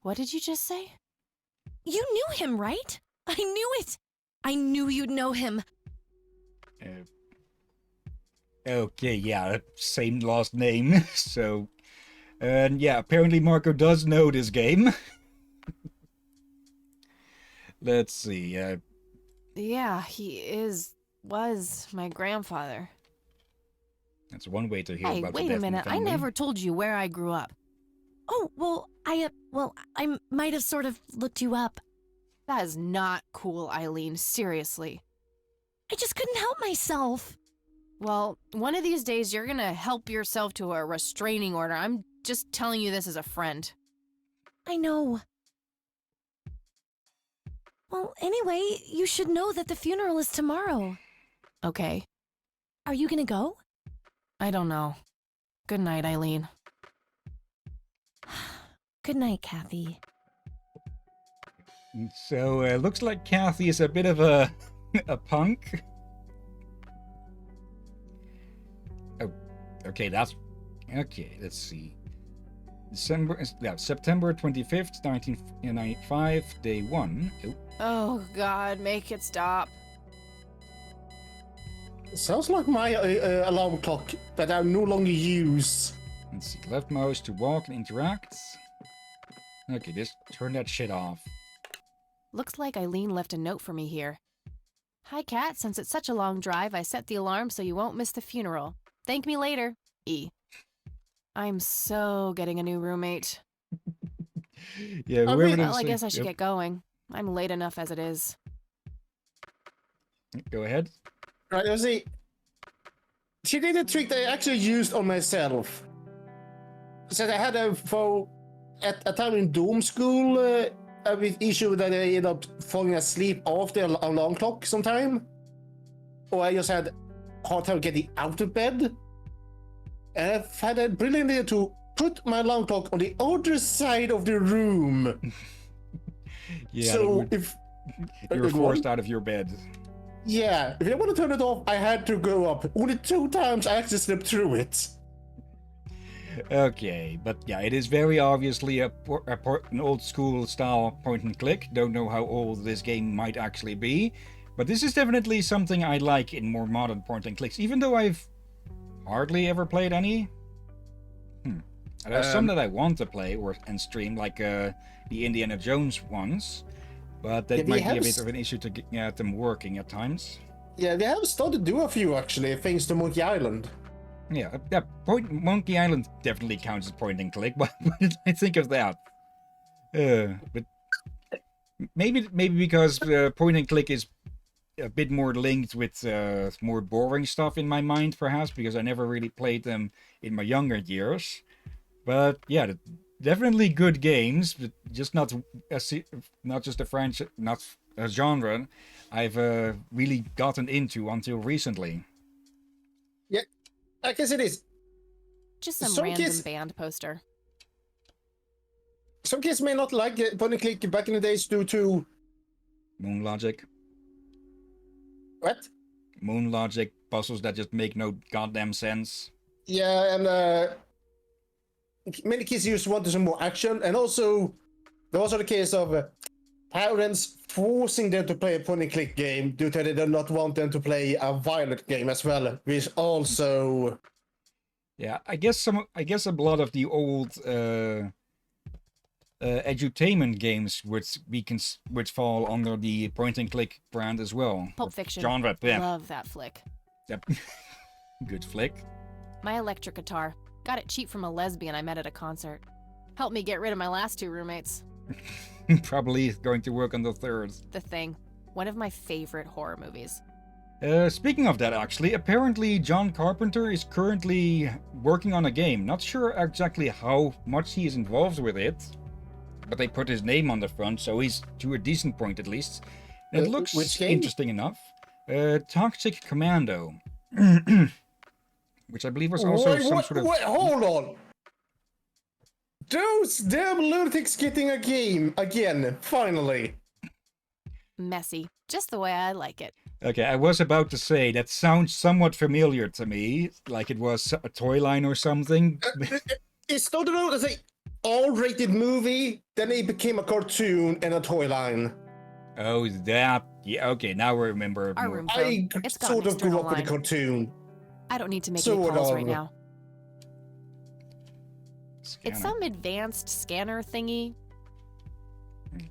What did you just say? You knew him, right? I knew it. I knew you'd know him. Okay, yeah, same last name. So, and yeah, apparently Marco does know this game. Let's see. Yeah, he was my grandfather. That's one way to hear Hey, about the wait death a in the minute. I family. never told you where I grew up. Oh, well, I might have sort of looked you up. That is not cool, Eileen. Seriously. I just couldn't help myself. Well, one of these days you're gonna help yourself to a restraining order. I'm just telling you this as a friend. I know. Well, anyway, you should know that the funeral is tomorrow. Okay. Are you gonna go? I don't know. Good night, Eileen. Good night, Kathy. So, looks like Kathy is a bit of a punk. Oh, okay, that's... Okay, let's see. September 25th, 1995, day 1. Oh. Oh, God, make it stop. Sounds like my alarm clock that I no longer use. Let's see, left mouse to walk and interact. Okay, just turn that shit off. Looks like Eileen left a note for me here. Hi, Kat. Since it's such a long drive, I set the alarm so you won't miss the funeral. Thank me later. E. I'm so getting a new roommate. Yeah, Well, I guess I should get going. I'm late enough as it is. Go ahead. Right, let's see. She did a trick that I actually used on myself. So I had at a time in dorm school, a issue that I ended up falling asleep after the alarm clock sometime. Or I just had hard time getting out of bed. And I've had a brilliant idea to put my alarm clock on the other side of the room. Yeah, so You were Good forced one. out of your bed. Yeah, if I want to turn it off, I had to go up. Only 2 times I actually slipped through it. Okay, but yeah, it is very obviously an old school style point and click. Don't know how old this game might actually be, but this is definitely something I like in more modern point and clicks, even though I've hardly ever played any. There's some that I want to play and stream, like the Indiana Jones ones, but that might be a bit of an issue to get them working at times. Yeah, they have started to do a few actually, thanks to Monkey Island. Yeah, Monkey Island definitely counts as point and click. Why did I think of that? But maybe because point and click is a bit more linked with more boring stuff in my mind, perhaps, because I never really played them in my younger years. But yeah, definitely good games, but just not just a franchise, not a genre I've really gotten into until recently. Yeah, I guess it is. Just some random band poster. Some kids may not like point and click back in the days due to Moon logic. What? Moon logic, puzzles that just make no goddamn sense. Yeah, and many kids used to want some more action, and also there was also the case of parents forcing them to play a point and click game due to they did not want them to play a violent game as well, which also. Yeah, I guess a lot of the old edutainment games would fall under the point and click brand as well. Pulp Fiction. Genre, yeah. Love that flick. Yep. Good flick. My electric guitar. Got it cheap from a lesbian I met at a concert. Helped me get rid of my last 2 roommates. Probably going to work on the 3rd. The Thing. One of my favorite horror movies. Speaking of that, actually, apparently John Carpenter is currently working on a game. Not sure exactly how much he is involved with it, but they put his name on the front, so he's to a decent point at least. It looks interesting enough. Toxic Commando. Which I believe was also some sort of... Wait, hold on! Those damn lunatics getting a game again, finally! Messy. Just the way I like it. Okay, I was about to say, that sounds somewhat familiar to me, like it was a toy line or something. It started out as a R-rated movie, then it became a cartoon and a toy line. Oh, that... Yeah, okay, now I remember more. I sort of grew up with the cartoon. I don't need to make any calls right now. Scanner. It's some advanced scanner thingy.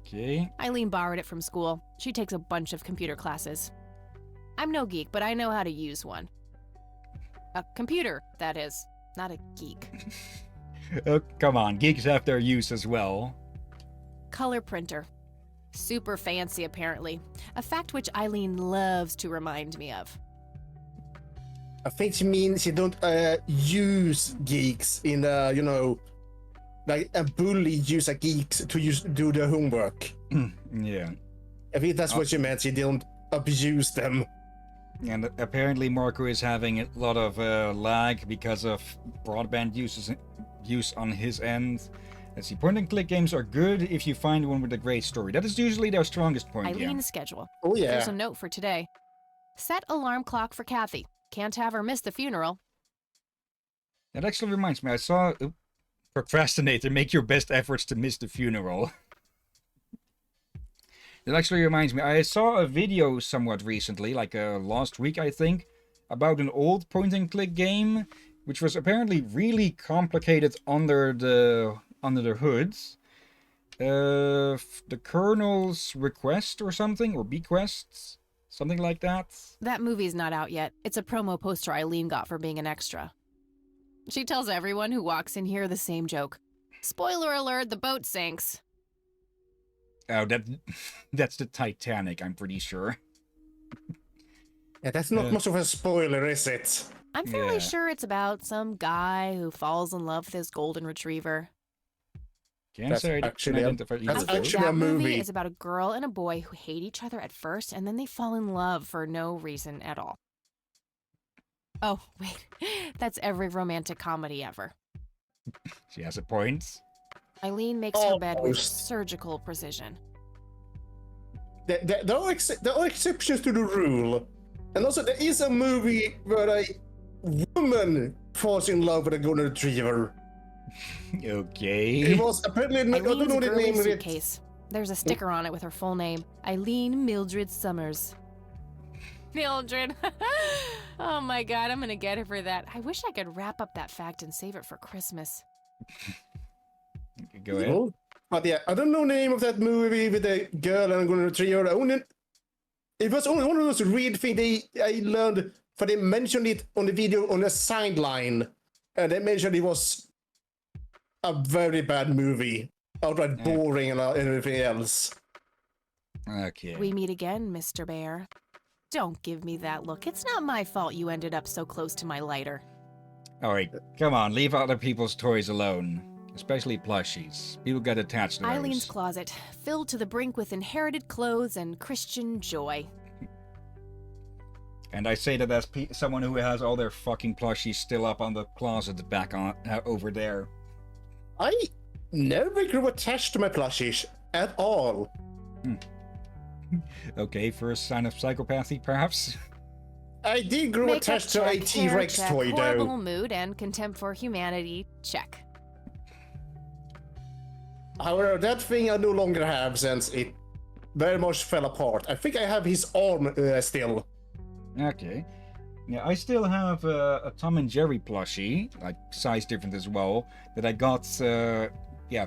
Okay. Eileen borrowed it from school. She takes a bunch of computer classes. I'm no geek, but I know how to use one. A computer, that is. Not a geek. Oh, come on, geeks have their use as well. Color printer. Super fancy, apparently. A fact which Eileen loves to remind me of. I think she means you don't use geeks in you know, like a bully uses geeks to do their homework. Yeah. I think that's what she meant. She didn't abuse them. And apparently Marco is having a lot of lag because of broadband use on his end. Let's see, point and click games are good if you find one with a great story. That is usually their strongest point. Eileen's schedule. Oh yeah. There's a note for today. Set alarm clock for Kathy. Can't have her miss the funeral. That actually reminds me, I saw Procrastinator, make your best efforts to miss the funeral. That actually reminds me, I saw a video somewhat recently, like last week I think, about an old point and click game, which was apparently really complicated under the hoods. The Colonel's Request or something, or Bequests, something like that. That movie's not out yet. It's a promo poster Eileen got for being an extra. She tells everyone who walks in here the same joke. Spoiler alert, the boat sinks. Oh, that's the Titanic, I'm pretty sure. Yeah, that's not much of a spoiler, is it? I'm fairly sure it's about some guy who falls in love with his golden retriever. That's actually a movie. Is about a girl and a boy who hate each other at first, and then they fall in love for no reason at all. Oh, wait. That's every romantic comedy ever. She has a point. Eileen makes her bed with surgical precision. there are exceptions to the rule. And also, there is a movie where a woman falls in love with a golden retriever. Okay. It was apparently... I don't know the name of it. Suitcase. There's a sticker on it with her full name. Eileen Mildred Summers. Mildred. Oh my god, I'm gonna get her for that. I wish I could wrap up that fact and save it for Christmas. Go ahead. But yeah, I don't know the name of that movie with the girl and a golden retriever. It was only one of those weird things I learned, but they mentioned it on the video on the sideline. And they mentioned it was a very bad movie. Outright boring and everything else. Okay. We meet again, Mr. Bear. Don't give me that look. It's not my fault you ended up so close to my lighter. Alright, come on, leave other people's toys alone. Especially plushies. People get attached to those. Eileen's closet, filled to the brink with inherited clothes and Christian joy. And I say that as someone who has all their fucking plushies still up on the closet back on over there. I never grew attached to my plushies at all. Okay, first sign of psychopathy, perhaps? I did grow attached to a T-Rex toy, though. Horrible mood and contempt for humanity, check. However, that thing I no longer have since it very much fell apart. I think I have his arm still. Okay. Yeah, I still have a Tom and Jerry plushie, like size different as well, that I got, yeah.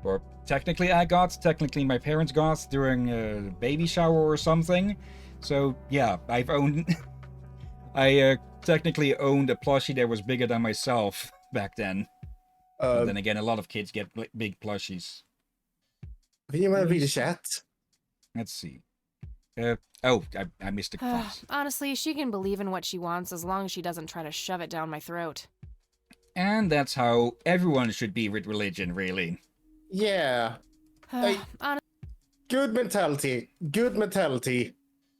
Or technically my parents got during a baby shower or something. So, yeah, I technically owned a plushie that was bigger than myself back then. Then again, a lot of kids get big plushies. Can you read the chat? Let's see. I missed a class. Honestly, she can believe in what she wants as long as she doesn't try to shove it down my throat. And that's how everyone should be with religion, really. Yeah. Good mentality. Good mentality.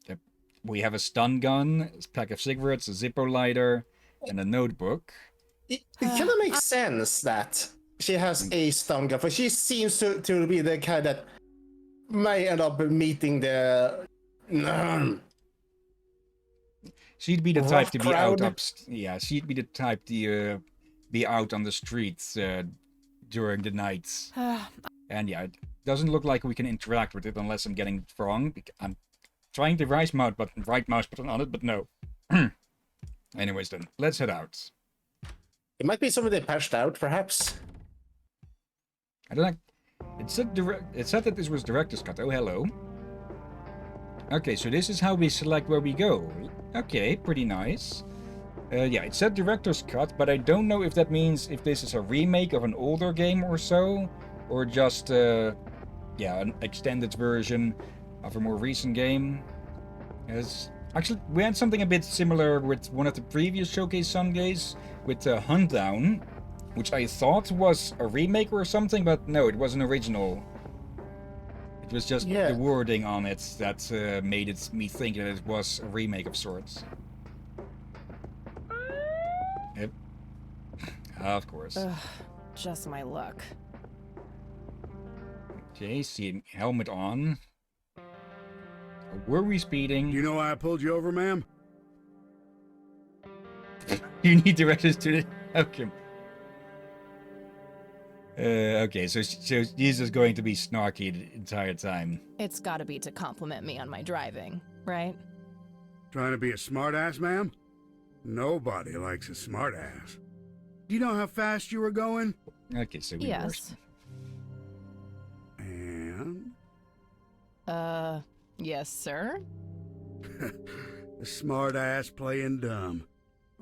Yep. We have a stun gun, a pack of cigarettes, a Zippo lighter, and a notebook. It kind of makes sense that she has a stun gun, but she seems to be the kind that may end up meeting the... She'd be the type to be crowd. she'd be the type to be out on the streets during the nights. And yeah, it doesn't look like we can interact with it unless I'm getting it wrong. I'm trying the right mouse button on it, but no. Anyways then, let's head out. It might be something they patched out, perhaps. I don't know. It said that this was director's cut. Oh, hello. Okay, so this is how we select where we go. Okay, pretty nice. Yeah, it said director's cut, but I don't know if that means if this is a remake of an older game or so, or just, yeah, an extended version of a more recent game. Actually, we had something a bit similar with one of the previous Showcase Sundays with Hunt Down, which I thought was a remake or something, but no, it was an original. It was just the wording on it that made me think that it was a remake of sorts. Yep. Of course. Ugh, just my luck. Okay, see, helmet on. Were we speeding? You know why I pulled you over, ma'am? You need directions to the... Okay. Okay, so he's just going to be snarky the entire time. It's gotta be to compliment me on my driving, right? Trying to be a smartass, ma'am? Nobody likes a smartass. Do you know how fast you were going? Okay, so we Yes. And? Yes, sir? A smartass playing dumb.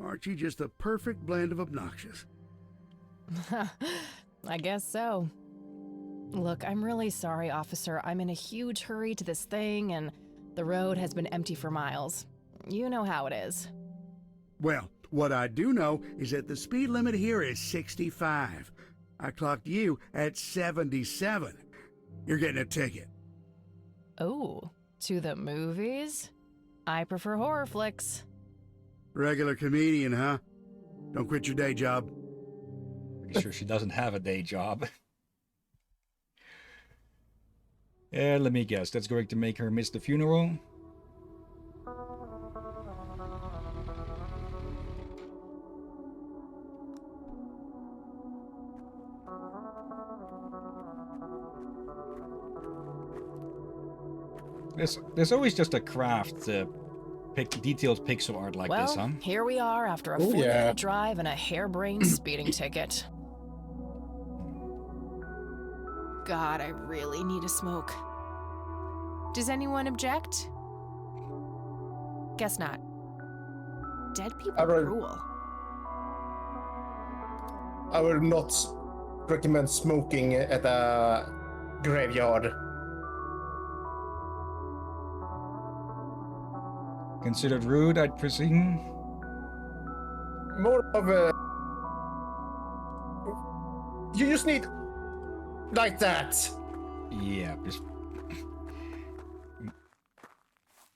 Aren't you just a perfect blend of obnoxious? I guess so. Look, I'm really sorry, officer. I'm in a huge hurry to this thing, and the road has been empty for miles. You know how it is. Well, what I do know is that the speed limit here is 65. I clocked you at 77. You're getting a ticket. Oh, to the movies? I prefer horror flicks. Regular comedian, huh? Don't quit your day job. Pretty sure she doesn't have a day job. Let me guess. That's going to make her miss the funeral? There's always just a craft to pick detailed pixel art like well, this, huh? here we are after a Oh, 40-minute yeah. drive and a harebrained speeding ticket. God, I really need a smoke. Does anyone object? Guess not. Dead people are cruel. I would not recommend smoking at a graveyard. Considered rude, I'd presume. More of a... You just need... like that. Yeah, just...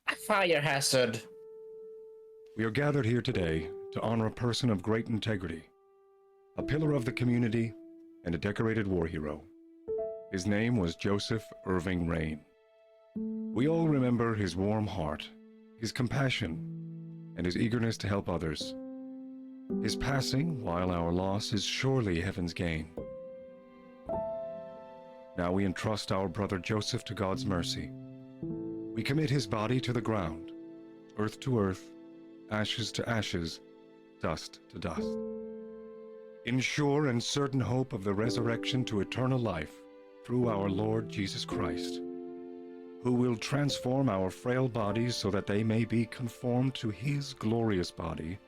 A fire hazard. We are gathered here today to honor a person of great integrity, a pillar of the community, and a decorated war hero. His name was Joseph Irving Rain. We all remember his warm heart, his compassion, and his eagerness to help others. His passing, while our loss, is surely heaven's gain. Now we entrust our brother Joseph to God's mercy. We commit his body to the ground, earth to earth, ashes to ashes, dust to dust. In sure and certain hope of the resurrection to eternal life through our Lord Jesus Christ, who will transform our frail bodies so that they may be conformed to his glorious body,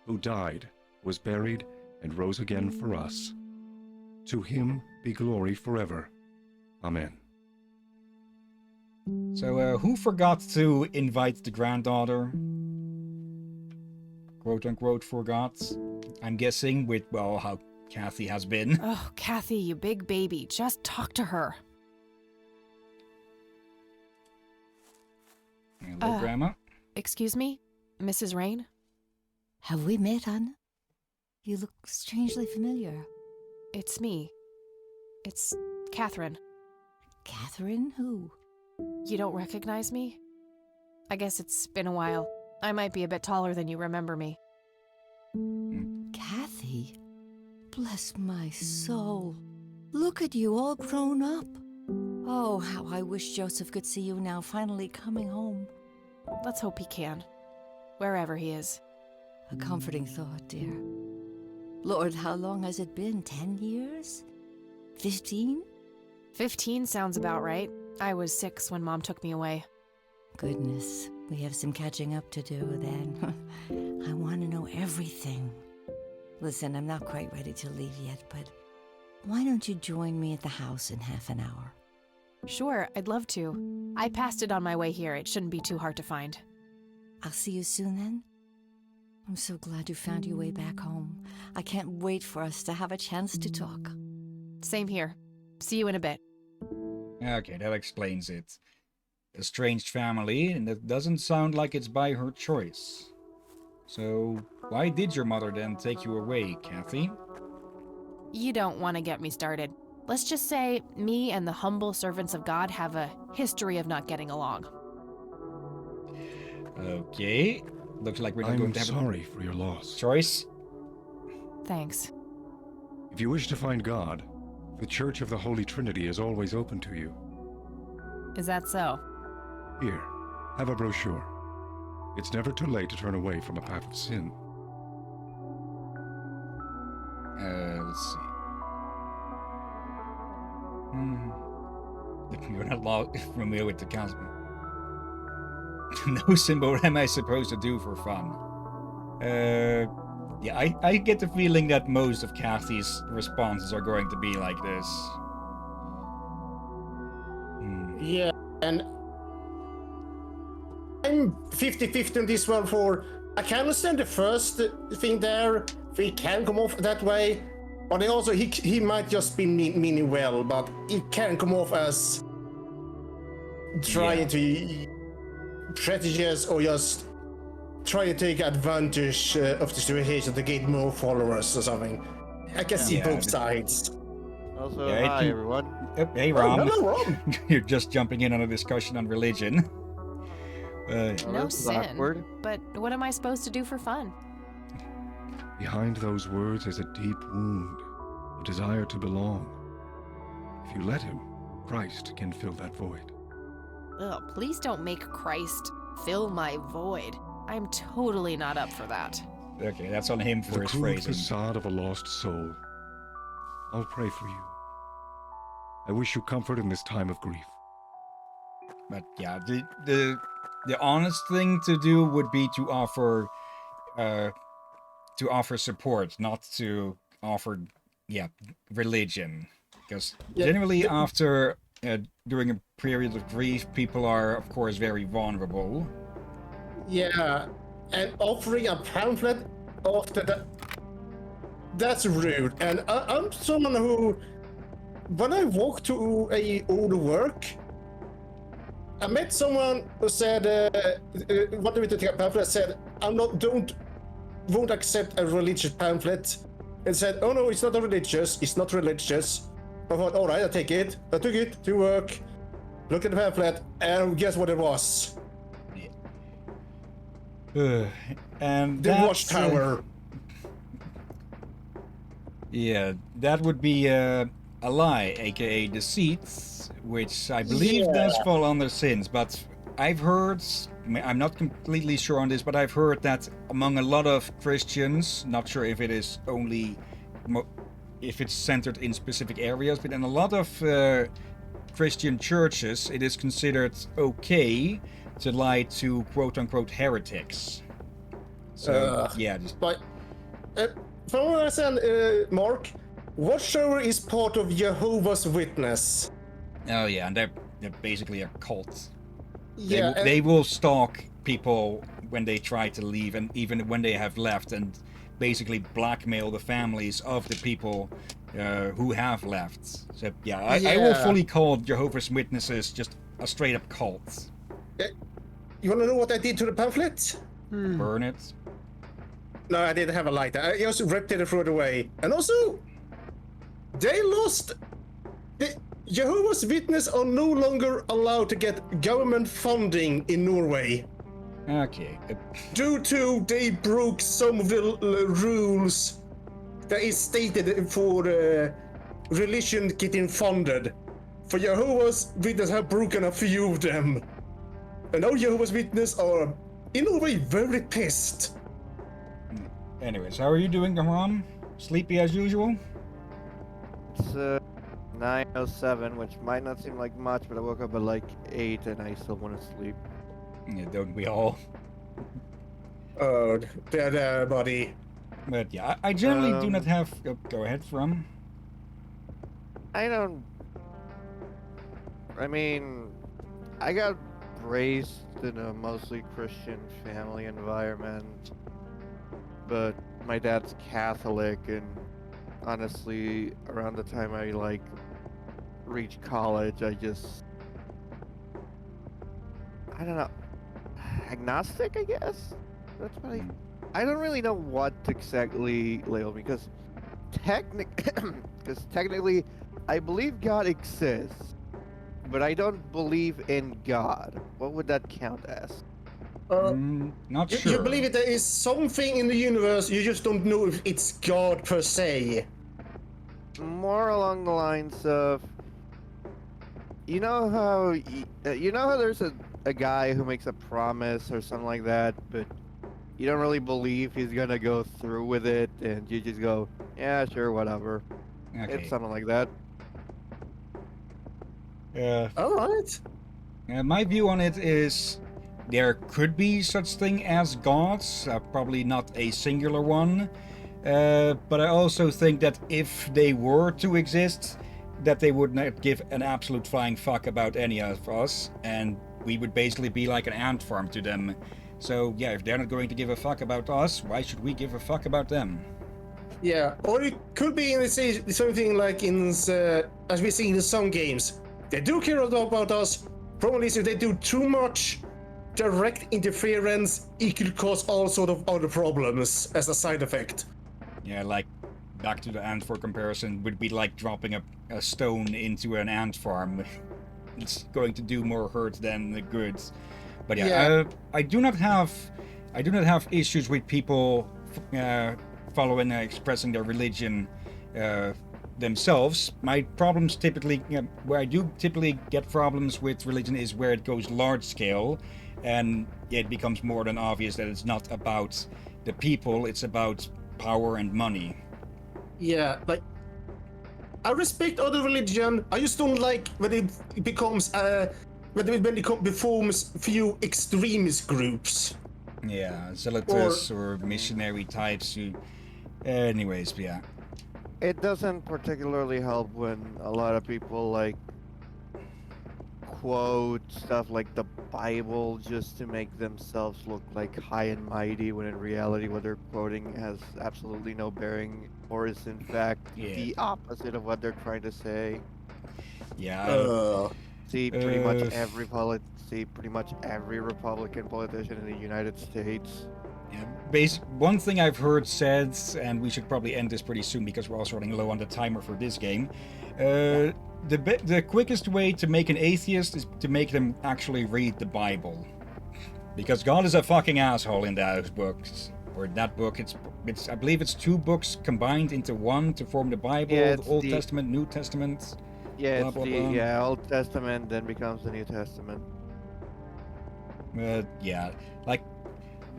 who died, was buried, and rose again for us. To him be glory forever. Amen. So, who forgot to invite the granddaughter? Quote-unquote forgot. I'm guessing with, well, how Kathy has been. Oh, Kathy, you big baby. Just talk to her. Hello, Grandma. Excuse me? Mrs. Rain? Have we met, Anna? You look strangely familiar. It's me. It's Catherine. Catherine who? You don't recognize me? I guess it's been a while. I might be a bit taller than you remember me. Kathy? Bless my soul. Look at you all grown up. Oh, how I wish Joseph could see you now, finally coming home. Let's hope he can. Wherever he is. A comforting thought, dear. Lord, how long has it been? 10 years? 15? 15 sounds about right. I was 6 when Mom took me away. Goodness, we have some catching up to do then. I want to know everything. Listen, I'm not quite ready to leave yet, but why don't you join me at the house in half an hour? Sure, I'd love to. I passed it on my way here. It shouldn't be too hard to find. I'll see you soon then. I'm so glad you found your way back home. I can't wait for us to have a chance to talk. Same here. See you in a bit. Okay, that explains it. Estranged family, and that doesn't sound like it's by her choice. So, why did your mother then take you away, Kathy? You don't want to get me started. Let's just say me and the humble servants of God have a history of not getting along. Okay. Looks like we're not going to have sorry for your loss. Choice. Thanks. If you wish to find God, the Church of the Holy Trinity is always open to you. Is that so? Here, have a brochure. It's never too late to turn away from a path of sin. Let's see. You're not familiar with the council. No symbol. What am I supposed to do for fun? Yeah, I get the feeling that most of Kathy's responses are going to be like this. Yeah, and I'm 50-50 on this one for... I can understand the first thing there, if he can come off that way, but also he might just be meaning well, but it can come off as trying to strategize or just try to take advantage of the situation to get more followers or something. I can see both sides. Also, hi everyone. Oh, hey, Rom. hello, Rom. You're just jumping in on a discussion on religion. No sin. But what am I supposed to do for fun? Behind those words is a deep wound, a desire to belong. If you let him, Christ can fill that void. Ugh, please don't make Christ fill my void. I'm totally not up for that. Okay, that's on him for The his crude phrasing. facade of a lost soul. I'll pray for you. I wish you comfort in this time of grief. But yeah, the honest thing to do would be to offer support, not to offer religion, because generally after during a period of grief, people are of course very vulnerable. Yeah, and offering a pamphlet after that's rude. And I'm someone who, when I walked to a old work, I met someone who said, wanted me to take a pamphlet, said, won't accept a religious pamphlet. And said, oh no, it's not religious. I thought, all right, I'll take it. I took it to work, looked at the pamphlet, and guess what it was? And the watchtower. Yeah, that would be a lie, aka deceit, which I believe does fall under sins. But I've heard, I'm not completely sure on this, but I've heard that among a lot of Christians, not sure if it is only, if it's centered in specific areas, but in a lot of Christian churches, it is considered okay to lie to quote-unquote heretics. So, But, from what I understand, Mark, Watchtower is part of Jehovah's Witness. Oh yeah, and they're basically a cult. Yeah, they will stalk people when they try to leave, and even when they have left, and basically blackmail the families of the people who have left. So yeah, I will fully call Jehovah's Witnesses just a straight-up cult. You want to know what I did to the pamphlet? Burn it. No, I didn't have a lighter. I just ripped it and threw it away. And also, they lost. The Jehovah's Witnesses are no longer allowed to get government funding in Norway. Okay. Due to they broke some of the rules that is stated for religion getting funded. For Jehovah's Witnesses have broken a few of them. And now Jehovah's Witnesses are, in a way, very pissed. Anyways, how are you doing, Ram? Sleepy as usual? It's 9:07, which might not seem like much, but I woke up at like 8 and I still want to sleep. Yeah, don't we all? Oh, there, buddy. But yeah, I generally do not have... go ahead, From. I mean, I got raised in a mostly Christian family environment, but my dad's Catholic, and honestly, around the time I reached college, I don't know, agnostic, I guess? That's what I don't really know what to exactly label me, because technically, I believe God exists, but I don't believe in God. What would that count as? Not sure. You believe there is something in the universe, you just don't know if it's God per se. More along the lines of, you know how there's a guy who makes a promise or something like that, but you don't really believe he's gonna go through with it, and you just go, yeah, sure, whatever. Okay. It's something like that. All right. My view on it is there could be such thing as gods, probably not a singular one, but I also think that if they were to exist, that they would not give an absolute flying fuck about any of us, and we would basically be like an ant farm to them. So yeah, if they're not going to give a fuck about us, why should we give a fuck about them? Yeah, or it could be in something like in as we see in some games. They do care about us. Problem is, if they do too much direct interference, it could cause all sort of other problems as a side effect. Yeah, like back to the ant for comparison, would be like dropping a stone into an ant farm. It's going to do more hurt than the good. But yeah, I do not have issues with people following and expressing their religion themselves. My problems typically, where I do typically get problems with religion, is where it goes large scale, and it becomes more than obvious that it's not about the people, it's about power and money. Yeah, like, I respect other religion. I just don't like when it becomes when it becomes few extremist groups. Yeah, zealotous or missionary types who... Anyways, yeah. It doesn't particularly help when a lot of people like quote stuff like the Bible just to make themselves look like high and mighty, when in reality what they're quoting has absolutely no bearing, or is in fact the opposite of what they're trying to say. Yeah. See pretty much every Republican politician in the United States. Yeah, one thing I've heard said, and we should probably end this pretty soon because we're also running low on the timer for this game. The quickest way to make an atheist is to make them actually read the Bible, because God is a fucking asshole in those books. Or that book, it's I believe it's 2 books combined into one to form the Bible, the Old Testament, New Testament. Yeah, blah, it's blah, blah. Old Testament then becomes the New Testament. Yeah, like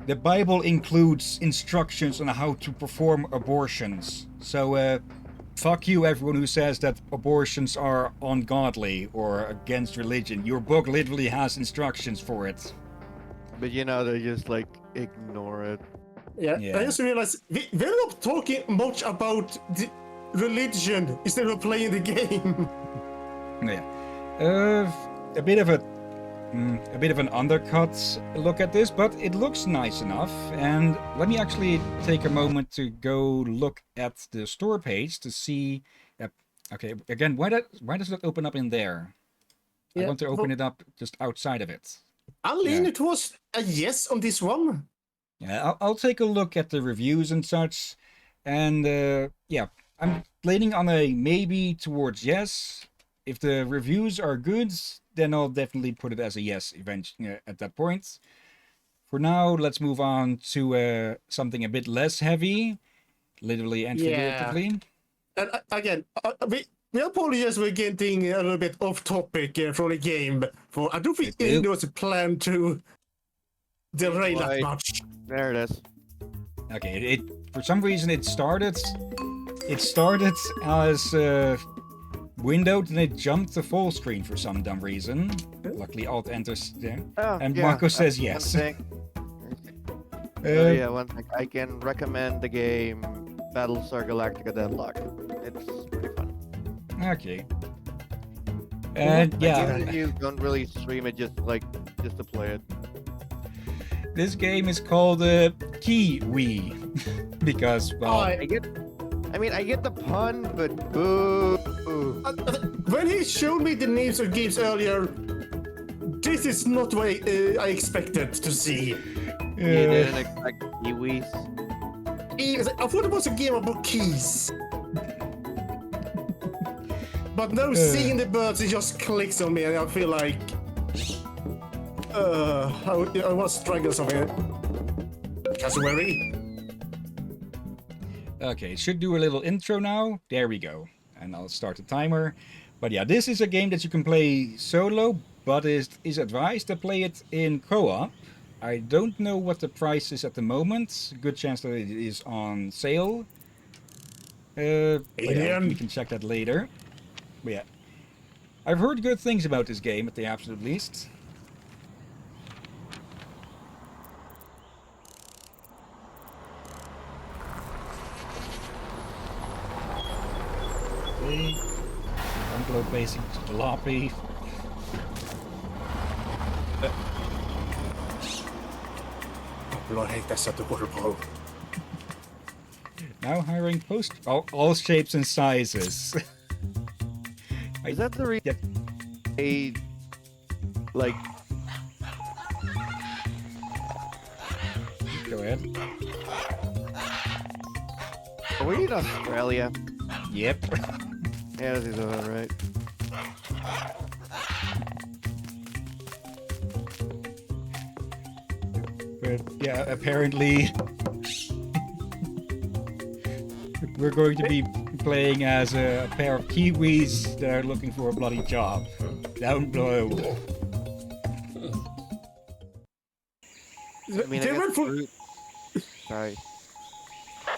the Bible includes instructions on how to perform abortions. So fuck you, everyone who says that abortions are ungodly or against religion. Your book literally has instructions for it. But you know, they just like ignore it. Yeah. I just realized we're not talking much about the religion instead of playing the game. Yeah. A bit of an undercut look at this, but it looks nice enough. And let me actually take a moment to go look at the store page to see. Okay, again, why does it open up in there? I want to open it up just outside of it. I'll lean it was a yes on this one. Yeah, I'll take a look at the reviews and such, and yeah, I'm leaning on a maybe towards yes. If the reviews are good, then I'll definitely put it as a yes eventually at that point. For now, let's move on to something a bit less heavy, literally and figuratively. And again, we apologize for getting a little bit off topic from the game. For I don't think it was a plan to derail that much. There it is. Okay, for some reason it started as windowed and it jumped to full screen for some dumb reason. Luckily Alt enters there. And Marco says yes. One thing. I can recommend the game Battlestar Galactica Deadlock. It's pretty fun. Okay. And You don't really stream it just to play it. This game is called KeyWe because, well... I get the pun, but boo. When he showed me the names of games earlier, this is not what I expected to see. You didn't expect Kiwis? I thought it was a game about keys. But now seeing the birds, it just clicks on me and I feel like... I was struggling something. Cassowary. Okay, it should do a little intro now. There we go. And I'll start the timer. But yeah, this is a game that you can play solo, but is advised to play it in co-op. I don't know what the price is at the moment. Good chance that it is on sale. Yeah, we can check that later. But yeah, I've heard good things about this game at the absolute least. Upload basic jalopy. Upload hate that's at waterfall. Now hiring all shapes and sizes. Is that the reason? Go ahead. Are we in Australia? Yep. Yeah, that seems about right. But yeah, apparently we're going to be playing as a pair of Kiwis that are looking for a bloody job. Down below. I mean, I guess fruit. Sorry.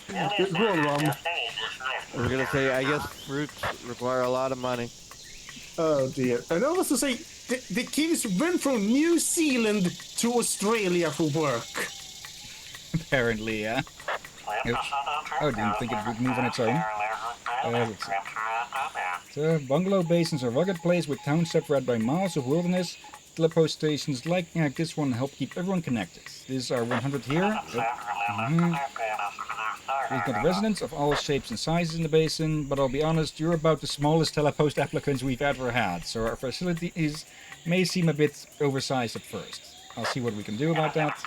Go on, Ron. I was gonna say, I guess fruits require a lot of money. Oh dear. And I was to say, the kids went from New Zealand to Australia for work. Apparently, yeah. Oh, didn't think it would move on its own. Let's see. So, bungalow basins are a rugged place with towns separated by miles of wilderness. Telepost stations like this one help keep everyone connected. These are 100 here. We've got residents of all shapes and sizes in the basin, but I'll be honest, you're about the smallest telepost applicants we've ever had, so our facilities may seem a bit oversized at first. I'll see what we can do about that.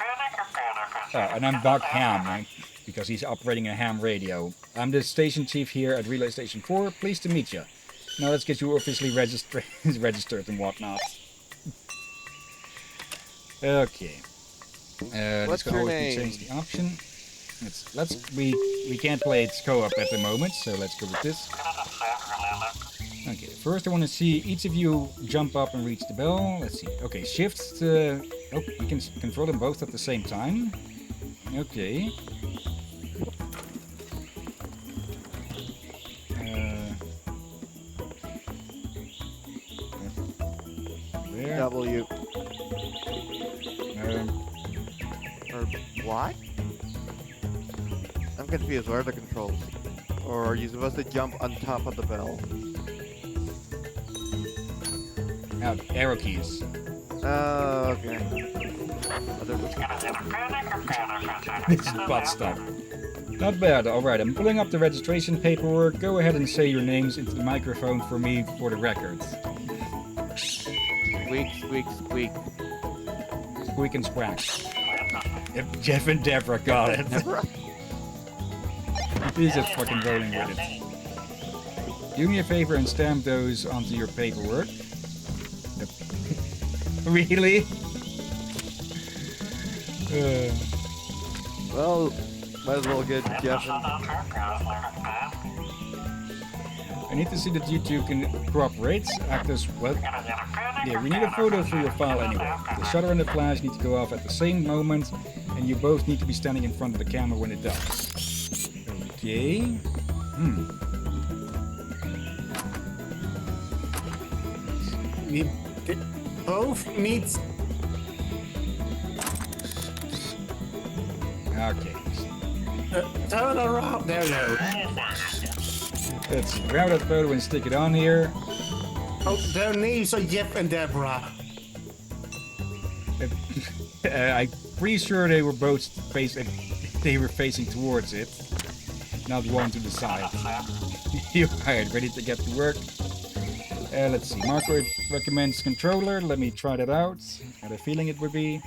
And I'm Doc Ham, because he's operating a ham radio. I'm the station chief here at Relay Station 4. Pleased to meet you. Now let's get you officially registered and whatnot. Okay. Let's go over to change the option. We can't play it co-op at the moment, so let's go with this. Okay, first I want to see each of you jump up and reach the bell. Let's see. Okay, shift. Oh, we can control them both at the same time. Okay. There. W. Or what? I'm confused. Where are the controls? Or are you supposed to jump on top of the bell? Arrow keys. Oh, okay. This is butt stuff. Not bad. Alright, I'm pulling up the registration paperwork. Go ahead and say your names into the microphone for me for the records. Squeak, squeak, squeak. Squeak and squack. Yep, Jeff and Deborah got it. He's just fucking rolling with it. Do me a favor and stamp those onto your paperwork. Yep. Really? Well, might as well get Jeff. I need to see that you two can cooperate. Act as well. Yeah, we need a photo for your file anyway. The shutter and the flash need to go off at the same moment, and you both need to be standing in front of the camera when it does. Okay. We both need. Okay. Turn around. There we go. Let's grab that photo and stick it on here. Oh, their names are Jeff and Deborah. I'm pretty sure they were both facing towards it, not one to the side. You're hired, ready to get to work. Let's see. Marco recommends controller. Let me try that out. Had a feeling it would be.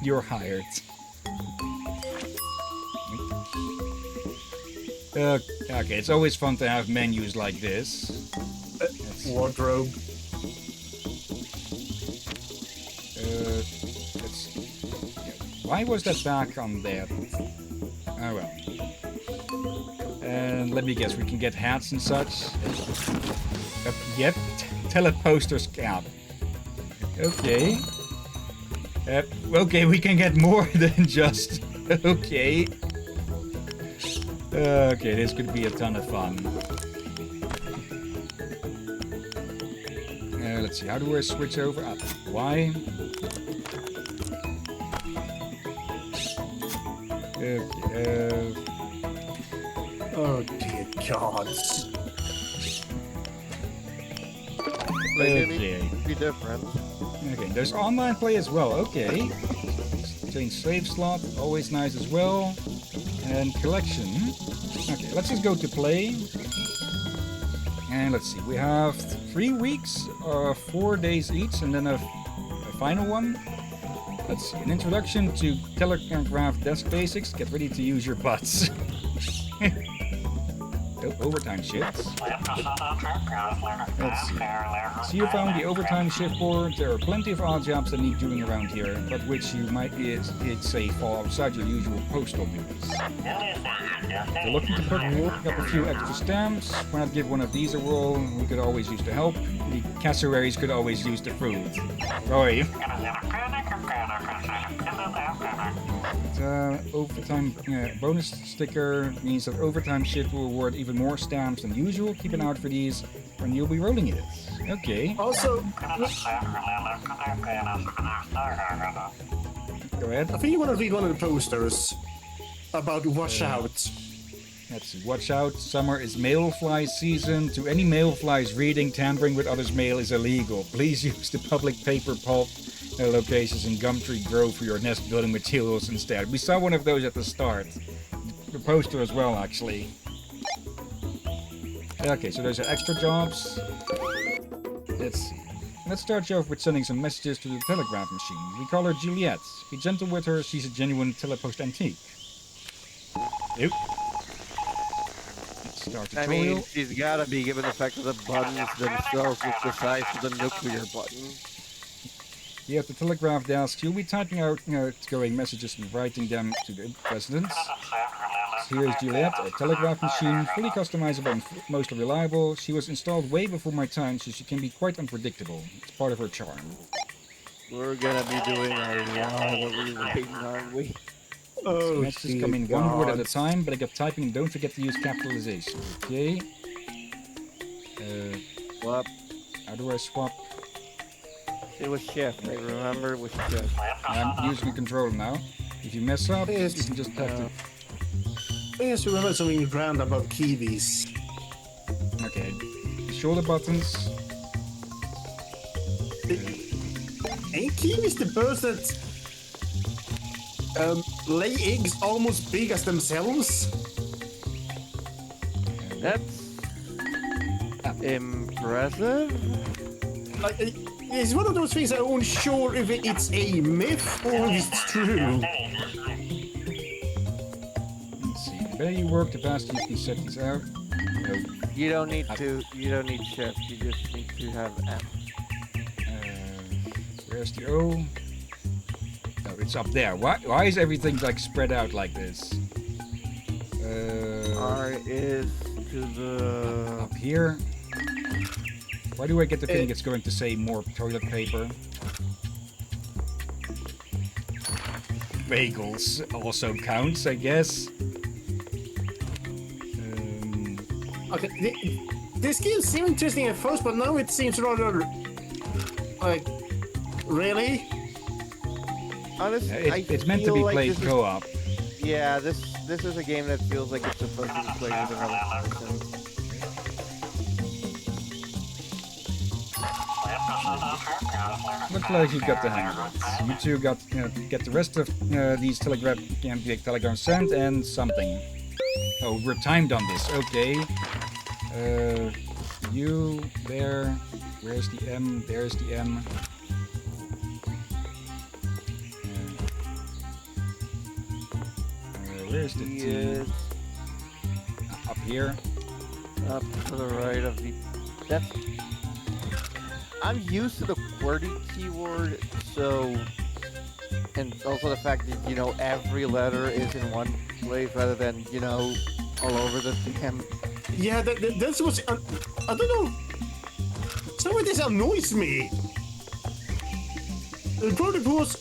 You're hired. Okay, it's always fun to have menus like this. Wardrobe. Let's see. Why was that back on there? Oh well. And let me guess, we can get hats and such. Yep, teleposter scout. Okay. Okay, we can get more than just. Okay. Okay, this could be a ton of fun. Let's see, how do I switch over? Y. Okay, oh dear God. Okay. Be different. Okay, there's online play as well. Okay. Change save slot, always nice as well. And collection. Okay, let's just go to play. And let's see, we have 3 weeks, 4 days each, and then a final one. Let's see, an introduction to telegraph desk basics. Get ready to use your butts. overtime shifts. Let's see. So you found the overtime shift board. There are plenty of odd jobs that need doing around here, but which you might say fall outside your usual postal duties. If you're looking to pick up a few extra stamps, why not give one of these a whirl? We could always use the help. The cassowaries could always use the fruit. Oi. Overtime bonus sticker means that overtime shift will award even more stamps than usual. Keep an eye out for these when you'll be rolling it. Okay. Also, go ahead. I think you want to read one of the posters about watch out. Let's see. Watch out. Summer is male fly season. To any male flies reading, tampering with others' mail is illegal. Please use the public paper pulp locations in Gumtree Grove for your nest building materials instead. We saw one of those at the start. The poster as well, actually. Okay, so those are extra jobs. Let's see. Let's start you off with sending some messages to the telegraph machine. We call her Juliet. Be gentle with her, she's a genuine telepost antique. Nope. Start I tutorial. mean, she's gotta be, given the fact that the buttons themselves look the size of the nuclear button. You have the telegraph desk. You'll be typing out outgoing messages and writing them to the residents. So here is Juliet, a telegraph machine, fully customizable and mostly reliable. She was installed way before my time, so she can be quite unpredictable. It's part of her charm. We're gonna be doing a lot of rewriting, aren't we? Oh, messages come in one word at a time, but I got typing and don't forget to use capitalization. Okay. Swap. How do I swap? It was shift. I remember it was shift. I'm using a controller now. If you mess up, you can just have to. I just remember something grand about KeyWes. Okay. Shoulder buttons. Ain't KeyWes the birds that lay eggs almost big as themselves? That's impressive. It's one of those things I'm unsure if it's a myth or if it's true. Let's see. The better you work, the faster you can set these out. No. You don't need to. You don't need shift. You just need to have M. Where's the O? Oh, it's up there. Why is everything like spread out like this? R is to the up here. Why do I get the feeling it's going to say more toilet paper? Bagels also counts, I guess. Okay, this game seemed interesting at first, but now it seems rather like, really? Honestly, it's meant to be played co-op. Yeah, this is a game that feels like it's supposed to be played with another person. Looks like you've got the hang of it. You two got get the rest of these telegrams sent and something. Oh, we're timed on this. Okay. You there. Where's the M? There's the M. Where's the T? Up here. Up to the right of the. That's. I'm used to the QWERTY keyword, so, and also the fact that every letter is in one place rather than all over the damn. Yeah, that's what's. I don't know. Some of this annoys me. Probably because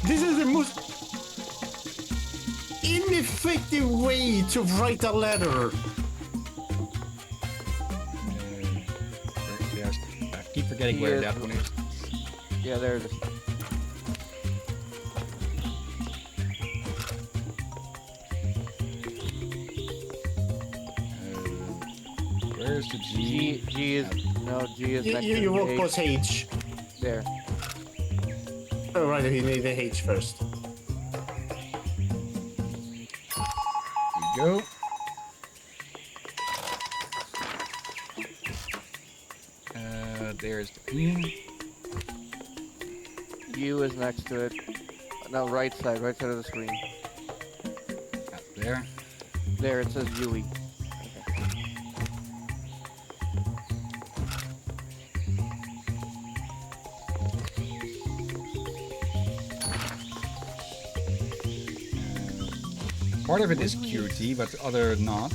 this is the most ineffective way to write a letter. I keep forgetting where that one is. Yeah, there it is. Where's the G? G is next to You walk H. past H. There. Oh right, you need the H first. There you go. There's the P. U is next to it. No, right side of the screen. Up there. There, it says Yui. Part of it is QT, but other not.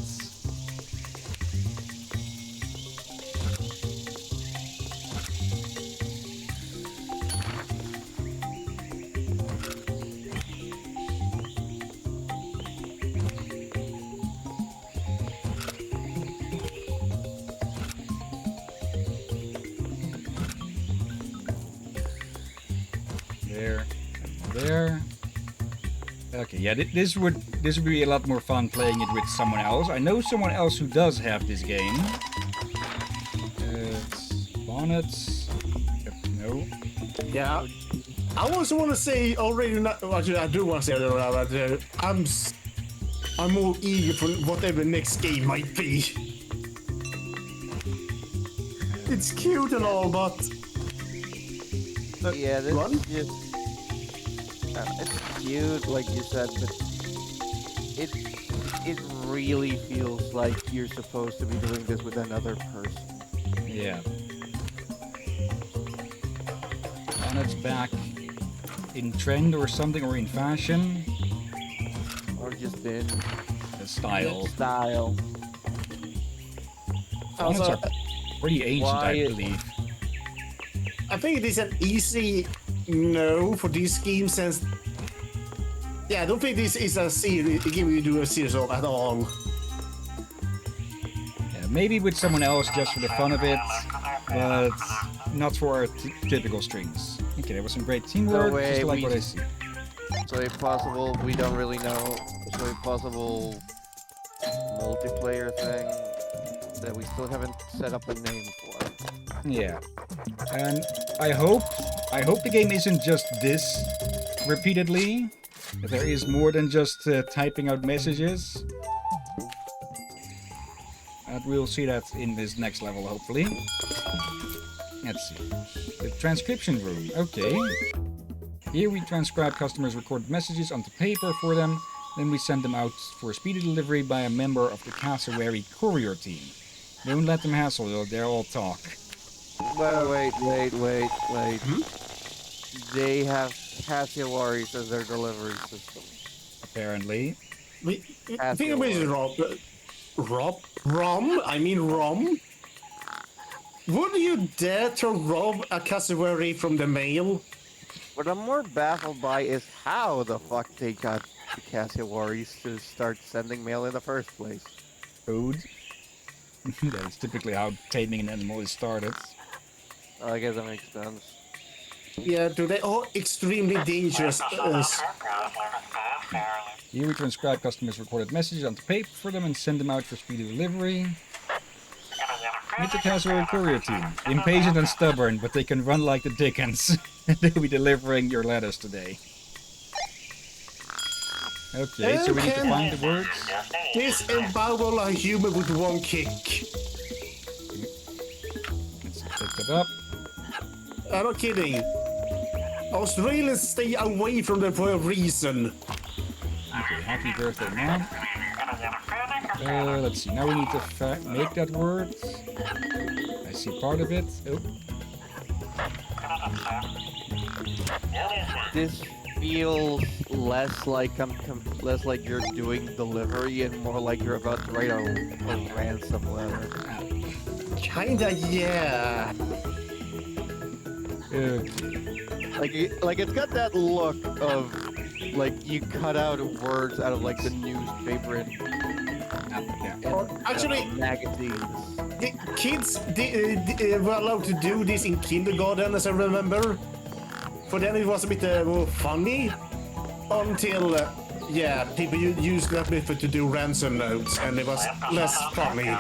There. Okay, yeah, this would be a lot more fun playing it with someone else. I know someone else who does have this game. It's Bonnets. Yep, no. Yeah. I also want to say already. Actually, I do want to say that I'm more eager for whatever next game might be. It's cute and all, but yeah, this is just. It's cute, like you said, but it really feels like you're supposed to be doing this with another person. Yeah. And it's back in trend or something, or in fashion. Or just in style. Style. Bonnets are pretty ancient, I believe. I think it is an easy no for this game, since I don't think this is a game you do a series of at all. Yeah, maybe with someone else just for the fun of it, but not for our typical streams. Okay, there was some great teamwork, just like what I see. So if possible, we don't really know. So if possible, multiplayer thing that we still haven't set up a name for. Yeah, and I hope the game isn't just this repeatedly. That there is more than just typing out messages. And we'll see that in this next level, hopefully. Let's see. The transcription room. Okay. Here we transcribe customers' recorded messages onto paper for them. Then we send them out for speedy delivery by a member of the cassowary courier team. Don't let them hassle you, they'll all talk. Wait. They have cassowaries as their delivery system. Apparently. I think it is Rom? I mean Rom? Would you dare to rob a cassowary from the mail? What I'm more baffled by is how the fuck they got the cassowaries to start sending mail in the first place. Food. That's typically how taming an animal is started. I guess that makes sense. Yeah, they are extremely dangerous. Here we transcribe customers' recorded messages onto paper for them and send them out for speedy delivery. Meet the cassowary courier team. Impatient and stubborn, but they can run like the Dickens. They'll be delivering your letters today. Okay, so we need to find the words. Disembowel a human with one kick. Let's pick that up. I'm not kidding. Australians stay away from them for a reason. Okay, happy birthday, Mom. Let's see, now we need to make that word. I see part of it. Oh. This feels less like less like you're doing delivery and more like you're about to write a ransom letter. Kinda, yeah. Like it's got that look of like you cut out words out of like the newspaper and actually magazines. The kids were allowed to do this in kindergarten, as I remember. For then it was a bit more funny until people used that method to do ransom notes, and it was less funny.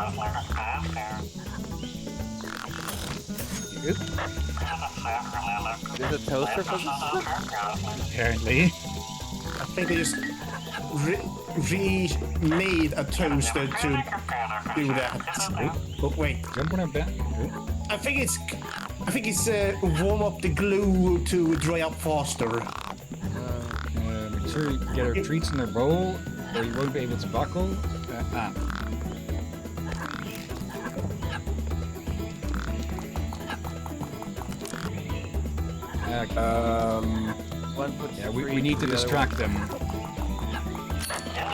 Good. There's a toaster for this? Apparently. I think they just remade a toaster to do that. Oh, wait. Jump on a bed. I think it's warm up the glue to dry up faster. Make sure you get her treats in their bowl. or you won't be able to buckle. Okay. Yeah, we need to distract them.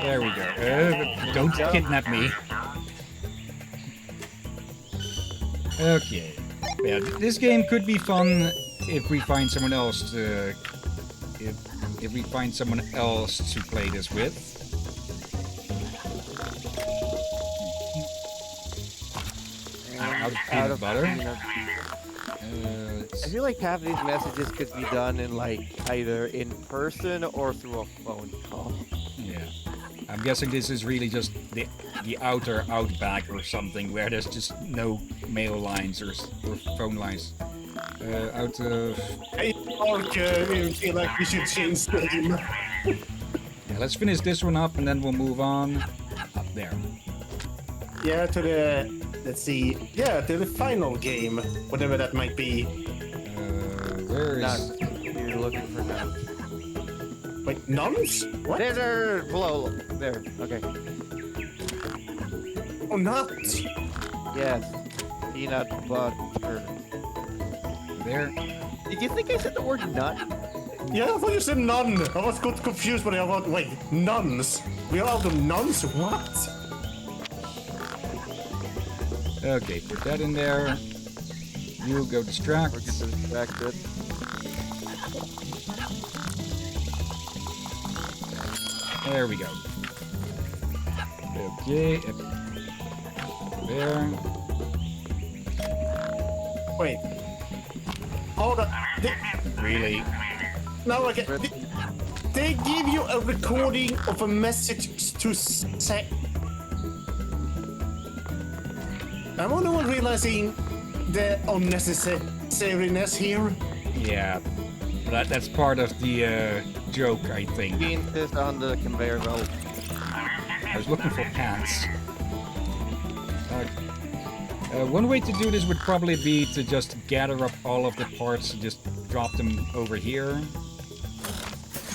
There we go. Don't kidnap me. Okay. Yeah, this game could be fun if we find someone else to... If we find someone else to play this with. Out of peanut butter. I feel like half these messages could be done in like either in person or through a phone call. Yeah. I'm guessing this is really just the outer outback or something where there's just no mail lines or phone lines. Out of... Hey, Mark, we feel like we should change the game. Yeah, let's finish this one up and then we'll move on up there. Yeah, to the... Let's see. Yeah, to the final game. Whatever that might be. Where is... Nuns. You're looking for nuns. Wait, nuns? What? There, below. There. Okay. Oh, nuts! Yes. Peanut butter. There. Did you think I said the word nut? Yeah, I thought you said nun. I was got confused when I thought, wait, nuns? We are out of nuns? What? Okay, put that in there. You go distract. We're getting distracted. There we go. Okay. There. Wait. Hold on. Really? Now I get... They give you a recording of a message to say... I'm only one realizing the unnecessariness here. Yeah. That's part of the joke, I think. Being this on the conveyor belt. I was looking for pants. One way to do this would probably be to just gather up all of the parts and just drop them over here.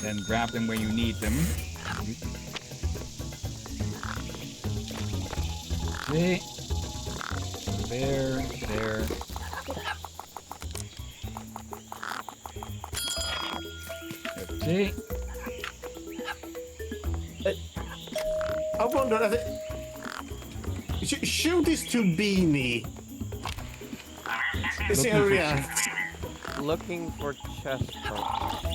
Then grab them when you need them. Okay. There. Okay. I wonder... Show this to Beanie. This area. Looking for chest parts.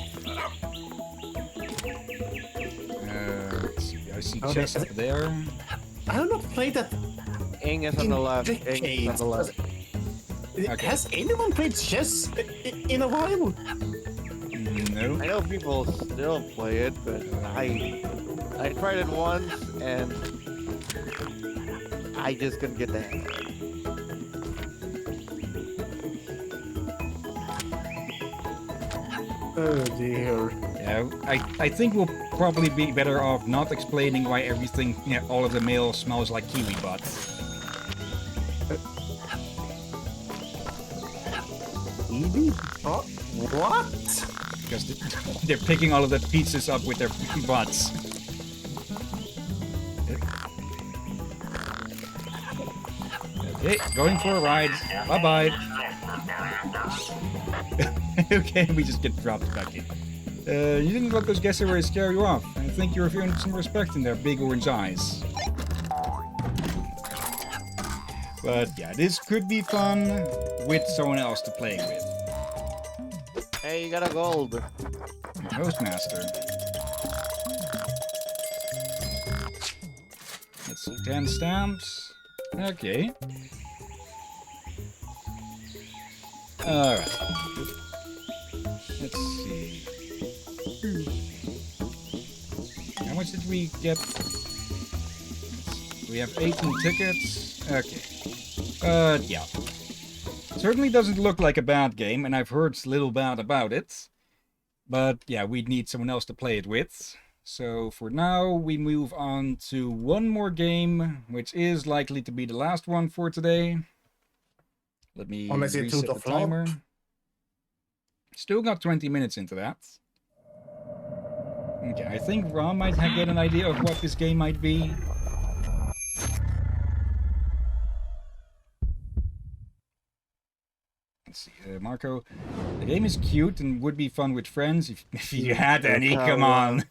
Let's see. I see chest up there. I have not played that. Ing is on the left. Ing is on the left. Okay. Has anyone played chess in a while? No. I know people still play it, but I tried it once and I just couldn't get the hang of it. Oh dear. Yeah, I think we'll probably be better off not explaining why everything, all of the mail smells like kiwi butts. Kiwi? Oh, what? Because they're picking all of the pizzas up with their butts. Okay, going for a ride. Bye-bye. Okay, we just get dropped back in. You didn't let those guesses scare you off. I think you're feeling some respect in their big orange eyes. But yeah, this could be fun with someone else to play with. Hey, you got a gold. Postmaster. Let's see, 10 stamps. Okay. Alright. Let's see. How much did we get? We have 18 tickets. Okay. Yeah. Certainly doesn't look like a bad game, and I've heard little bad about it. But yeah, we'd need someone else to play it with. So for now, we move on to one more game, which is likely to be the last one for today. Let me reset the timer. Still got 20 minutes into that. Okay, I think Ron might get an idea of what this game might be. Let's see, Marco. The game is cute and would be fun with friends if you had any. Come on.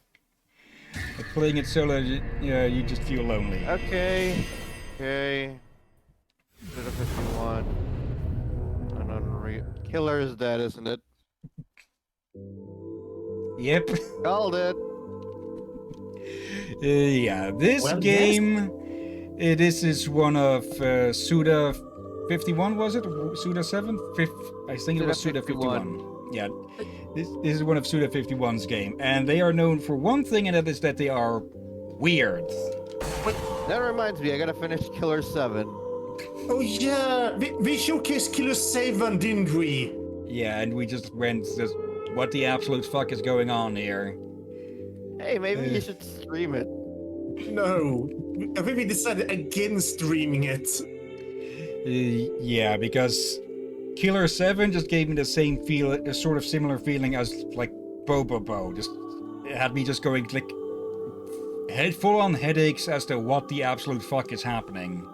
But playing it solo, you just feel lonely. Okay. Okay. Instead of 51. An unreal. Killer is dead, isn't it? Yep. Called it. Yeah, this game. This is one of Suda 51, was it? Suda 7? I think it was Suda 51. Yeah, this is one of Suda 51's game, and they are known for one thing, and that is that they are weird. That reminds me, I gotta finish Killer 7. Oh yeah, we showcased Killer 7, didn't we? Yeah, and we just went, what the absolute fuck is going on here? Hey, maybe you should stream it. No, I think we decided against streaming it. Yeah, because Killer 7 just gave me the same feel, a sort of similar feeling as like Bobobo. Just it had me just going like full on headaches as to what the absolute fuck is happening.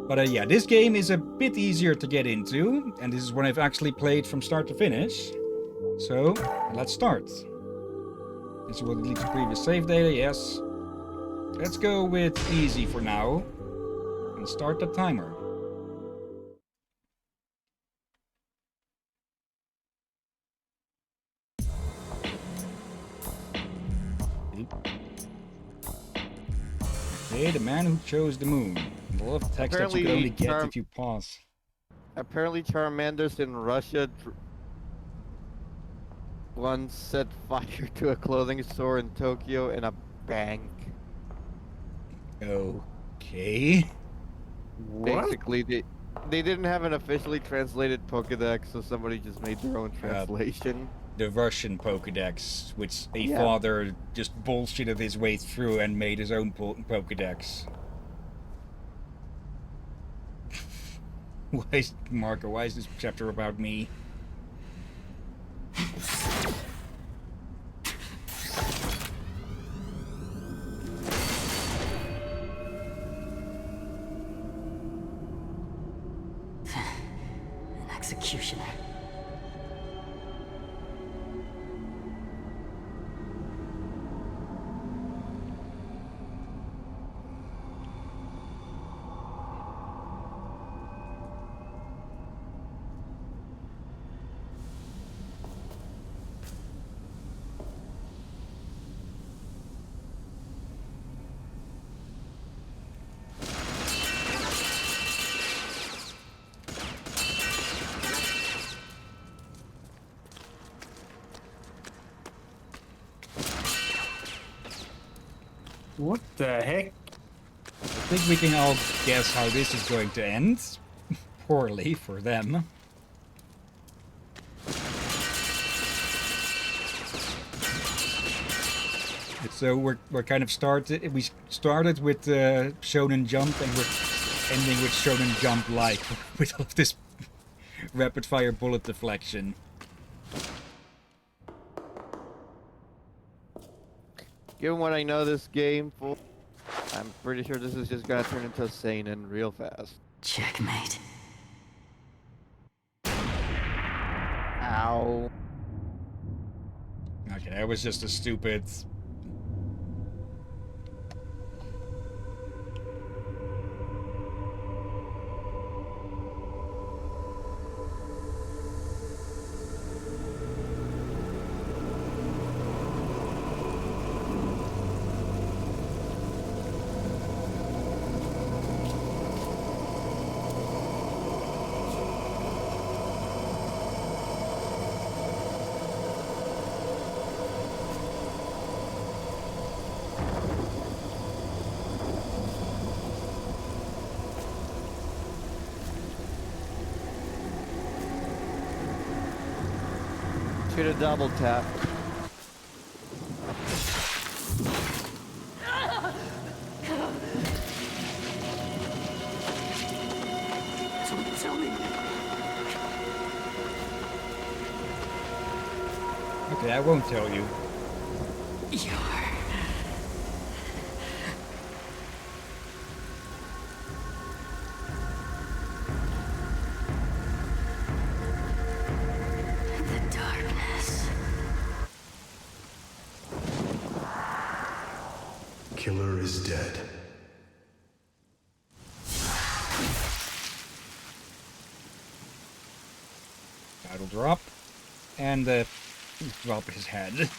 But yeah, this game is a bit easier to get into, and this is one I've actually played from start to finish. So let's start. This will delete the previous save data, yes. Let's go with easy for now and start the timer. Okay, the man who chose the moon. A lot of text that you can only get if you pause. Apparently Charmanders in Russia once set fire to a clothing store in Tokyo and a bank. Okay. What? Basically, they didn't have an officially translated Pokédex, so somebody just made their own translation. The Russian Pokédex, which a father just bullshitted his way through and made his own Pokédex. Marco, why is this chapter about me? An executioner. What the heck? I think we can all guess how this is going to end. Poorly for them. So we're kind of started. We started with Shonen Jump, and we're ending with Shonen Jump Like with all of this rapid fire bullet deflection. Given what I know this game for, I'm pretty sure this is just gonna turn into a seinen real fast. Checkmate. Ow. Okay, that was just a stupid... Should have double tap. Don't tell me. Okay, I won't tell you. The darkness. Killer is dead. That'll drop. And drop his head.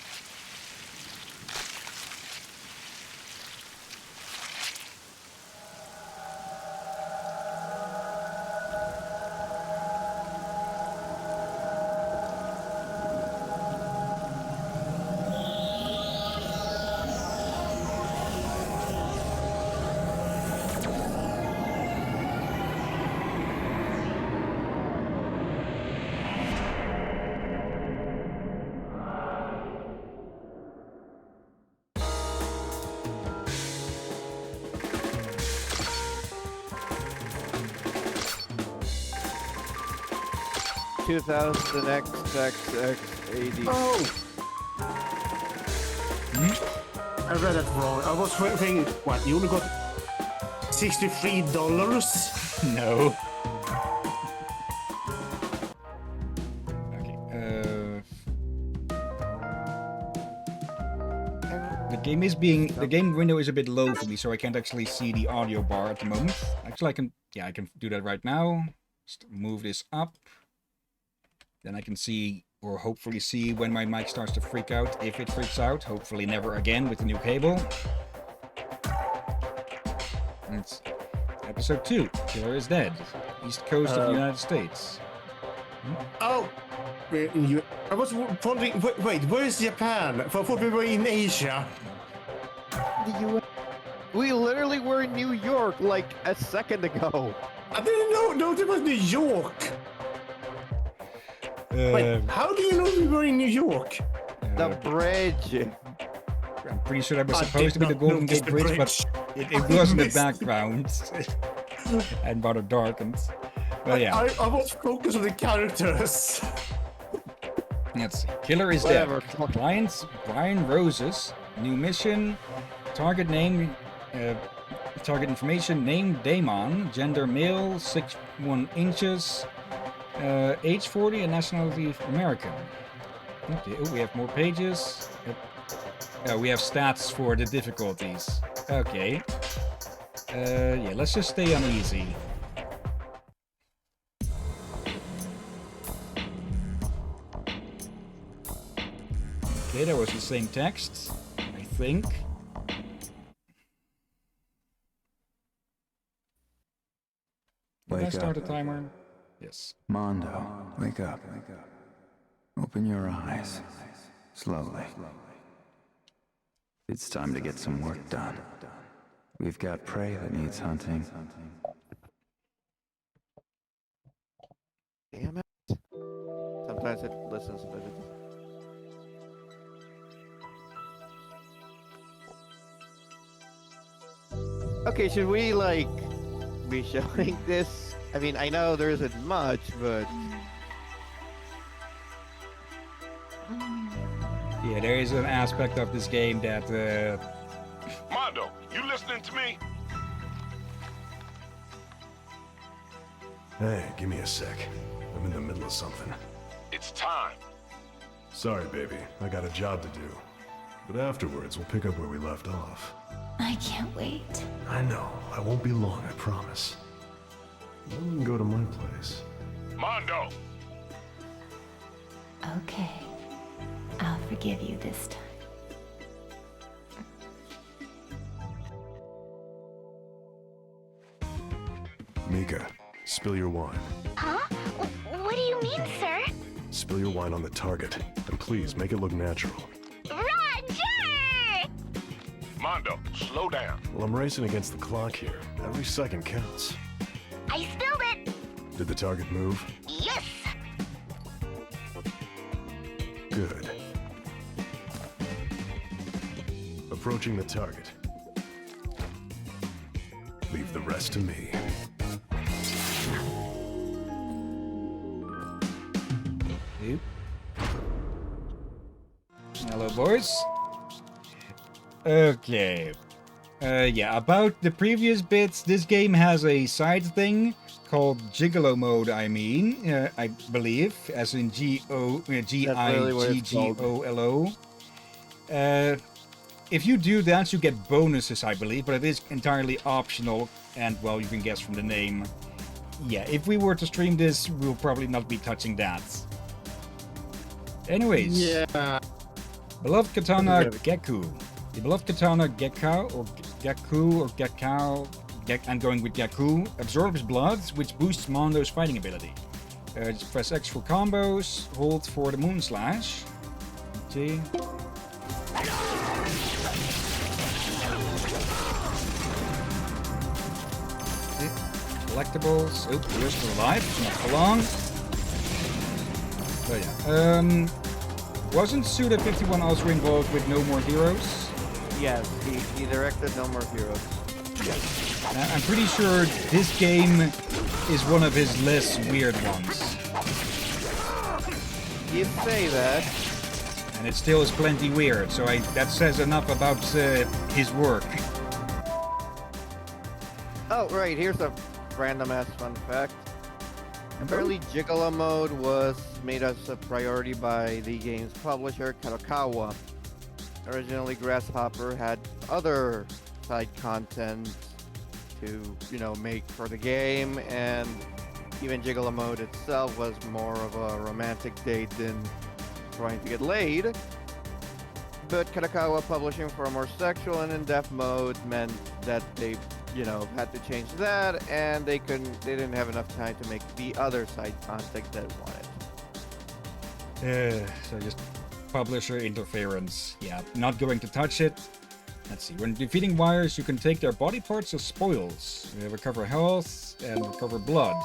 $2,000XXX80. Oh! I read that wrong. I was thinking, what, you only got $63? No. Okay, the game window is a bit low for me, so I can't actually see the audio bar at the moment. Actually, I can do that right now. Just move this up. Then I can see, or hopefully see, when my mic starts to freak out, if it freaks out. Hopefully never again with the new cable. And it's episode 2, Killer is Dead, East Coast of the United States. Oh! I was wondering, wait, where is Japan? I thought we were in Asia. The US. We literally were in New York like a second ago. I didn't know, no, that was New York. Wait, how do you know we were in New York? The bridge. I'm pretty sure that was supposed to be the Golden Gate Bridge, but it was in the background. And rather darkened. But yeah. I was focused on the characters. Let's see. Killer is dead. Clients, Brian Roses. New mission. Target name. Target information. Name Damon. Gender male. 6'1" inches. Age 40 and nationality American. Okay, we have more pages. We have stats for the difficulties. Okay. Yeah, let's just stay on easy. Okay, that was the same text, I think. Did I start a timer? Yes. Mondo, wake up. Open your eyes. Slowly. It's time to get some work done. We've got prey that needs hunting. Damn it. Sometimes it listens, but it... Okay, should we, like, be showing this? I mean, I know there isn't much, but... Yeah, there is an aspect of this game that, Mondo, you listening to me? Hey, give me a sec. I'm in the middle of something. It's time. Sorry, baby. I got a job to do. But afterwards, we'll pick up where we left off. I can't wait. I know. I won't be long, I promise. Then we can go to my place. Mondo! Okay. I'll forgive you this time. Mika, spill your wine. Huh? What do you mean, sir? Spill your wine on the target. And please, make it look natural. Roger! Mondo, slow down. Well, I'm racing against the clock here. Every second counts. I spilled it! Did the target move? Yes! Good. Approaching the target. Leave the rest to me. Hello, boys. Okay. Yeah, about the previous bits, this game has a side thing called Gigolo mode, I believe, as in Giggolo. If you do that, you get bonuses, I believe, but it is entirely optional, and, well, you can guess from the name. Yeah, if we were to stream this, we'll probably not be touching that. Anyways. Yeah. Beloved Katana Gekko. The beloved Katana Gekko, or Gekko, or Gekko, I'm going with Gekko, absorbs blood, which boosts Mondo's fighting ability. Just press X for combos, hold for the Moon Slash. Okay. Collectibles. Oh, here's for life, not for long. So yeah. Wasn't Suda51 also involved with No More Heroes? Yes, he directed No More Heroes. I'm pretty sure this game is one of his less weird ones. You say that. And it still is plenty weird, so that says enough about his work. Oh, right, here's a random-ass fun fact. Apparently, Gigolo mode was made as a priority by the game's publisher, Kadokawa. Originally, Grasshopper had other side content to, make for the game, and even Gigolo mode itself was more of a romantic date than trying to get laid. But Kadokawa publishing for a more sexual and in-depth mode meant that they had to change that, and they didn't have enough time to make the other side content they wanted. So just publisher interference. Yeah, not going to touch it. Let's see. When defeating wires, you can take their body parts as spoils. Recover health and recover blood.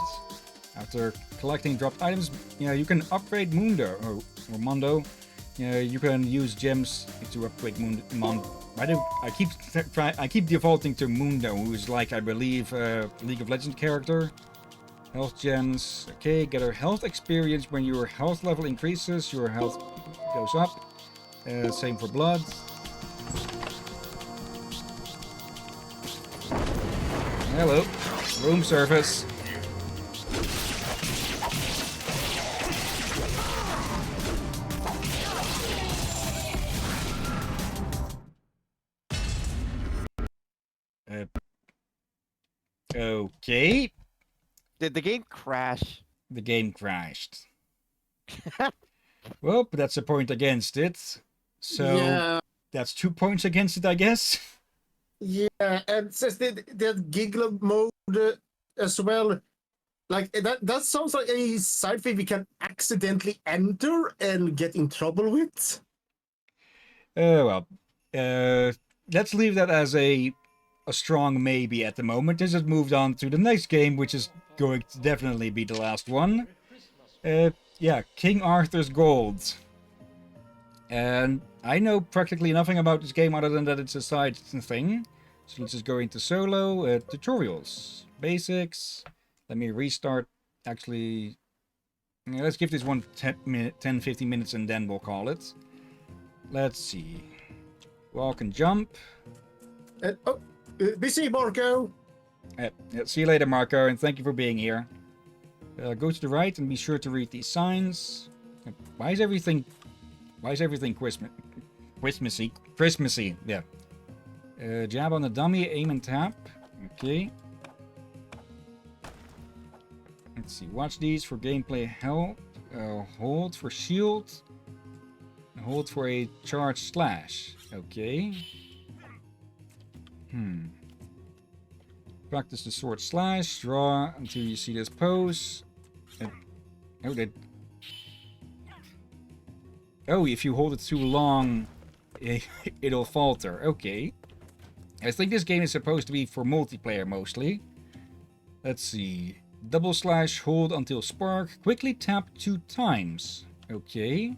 After collecting dropped items, you can upgrade Mundo or Mondo. You can use gems to upgrade Mondo. I keep defaulting to Mundo, who's like, I believe, a League of Legends character. Health gems. Okay, get a health experience. When your health level increases, your health goes up. Same for blood. Hello. Room service. Okay. Did the game crash? The game crashed. Well, but that's a point against it. So that's 2 points against it, I guess. Yeah, and says that Gigolo mode as well. Like that sounds like a side thing we can accidentally enter and get in trouble with. Let's leave that as a strong maybe at the moment. This has moved on to the next game, which is going to definitely be the last one. Yeah, King Arthur's Gold. And I know practically nothing about this game other than that it's a side thing. So let's just go into solo, tutorials, basics. Let me restart. Actually, let's give this one 10-15 minutes and then we'll call it. Let's see. Walk and jump. Busy, Marco. See you later, Marco, and thank you for being here. Go to the right and be sure to read these signs. Why is everything Christmassy? Yeah. Jab on the dummy, aim and tap. Okay. Let's see. Watch these for gameplay help. Hold for shield. Hold for a charge slash. Okay. Practice the sword slash. Draw until you see this pose. If you hold it too long, it'll falter. Okay. I think this game is supposed to be for multiplayer mostly. Let's see. Double slash, hold until spark. Quickly tap 2 times. Okay.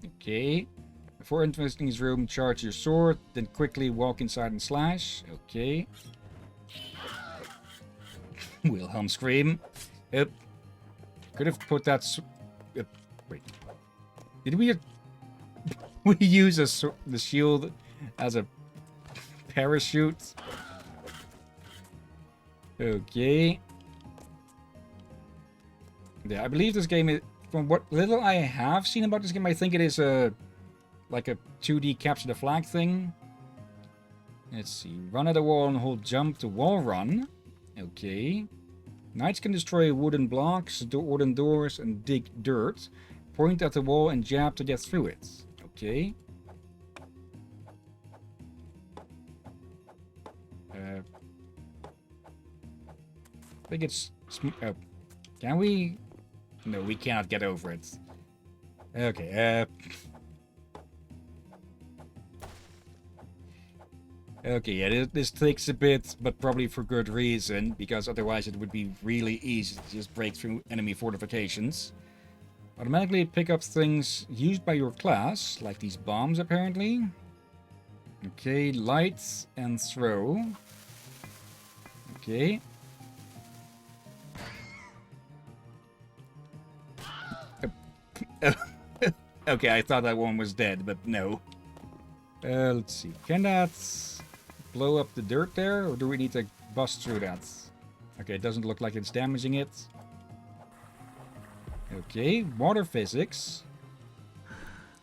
Okay. Before entering his room, charge your sword, then quickly walk inside and slash. Okay. Wilhelm scream. Yep. Could have put that... Wait. Did we... we use the shield as a parachute. Okay. Yeah, I believe this game is, from what little I have seen about this game, I think it is like a 2D capture the flag thing. Let's see. Run at the wall and hold jump to wall run. Okay. Knights can destroy wooden blocks, wooden doors, and dig dirt. Point at the wall and jab to get through it. Okay. I think it's... can we? No, we cannot get over it. Okay, okay, yeah, this takes a bit, but probably for good reason, because otherwise it would be really easy to just break through enemy fortifications. Automatically pick up things used by your class, like these bombs apparently. Okay, light and throw. Okay. Okay, I thought that one was dead, but no. Let's see. Can that blow up the dirt there, or do we need to bust through that? Okay, it doesn't look like it's damaging it. Okay, water physics.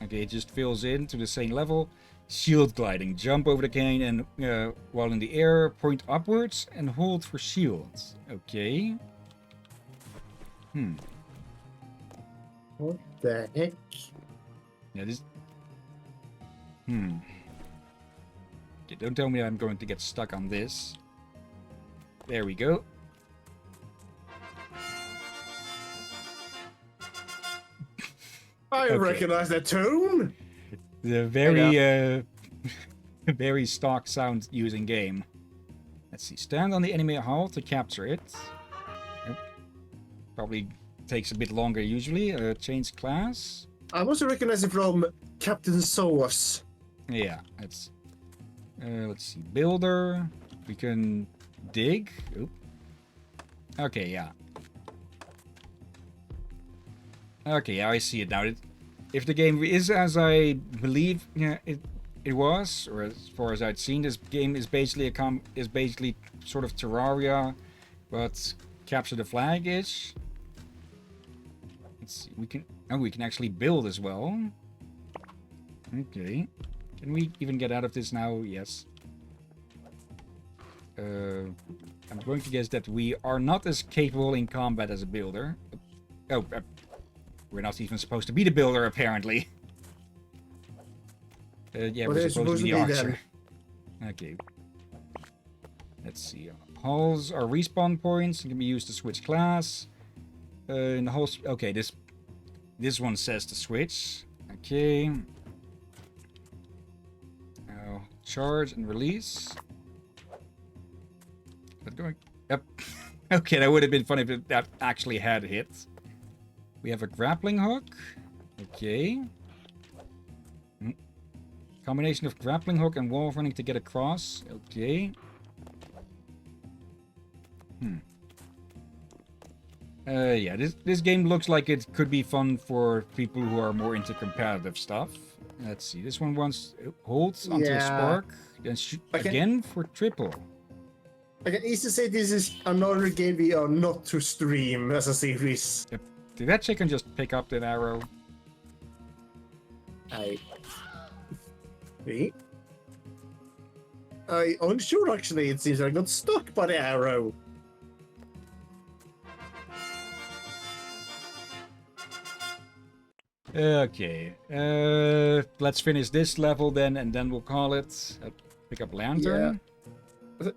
Okay, it just fills in to the same level. Shield gliding. Jump over the cane and while in the air, point upwards and hold for shields. Okay. What the heck? Yeah, this... Okay, don't tell me I'm going to get stuck on this. There we go. I recognize that tone! The very, very stock sound using game. Let's see. Stand on the enemy hull to capture it. Probably takes a bit longer usually. Change class. I also recognize it from Captain Sauce. Yeah, let's see. Builder. We can dig. Oop. Okay, yeah. Okay, yeah, I see it now. If the game is as I believe it was, or as far as I'd seen, this game is basically sort of Terraria, but capture the flag-ish. Let's see. We can actually build as well. Okay. Can we even get out of this now? Yes. I'm going to guess that we are not as capable in combat as a builder. Oh, we're not even supposed to be the builder, apparently. Yeah, Well, we're supposed to be the archer. then. Okay. Let's see. Hulls are respawn points and can be used to switch class. In the whole... Okay, this one says to switch. Okay. Now, charge and release. Is that going? Yep. Okay, that would have been funny if that actually had hit. We have a grappling hook. Okay. Combination of grappling hook and wall running to get across. Okay. Yeah, this game looks like it could be fun for people who are more into competitive stuff. Let's see. This one holds onto a spark, then shoot again for triple. I can easily say this is another game we are not to stream as a series. Yep. Did that chicken just pick up that arrow? I'm unsure actually. It seems I got stuck by the arrow. Okay. Let's finish this level then, and then we'll call it. Pick up lantern. Yeah.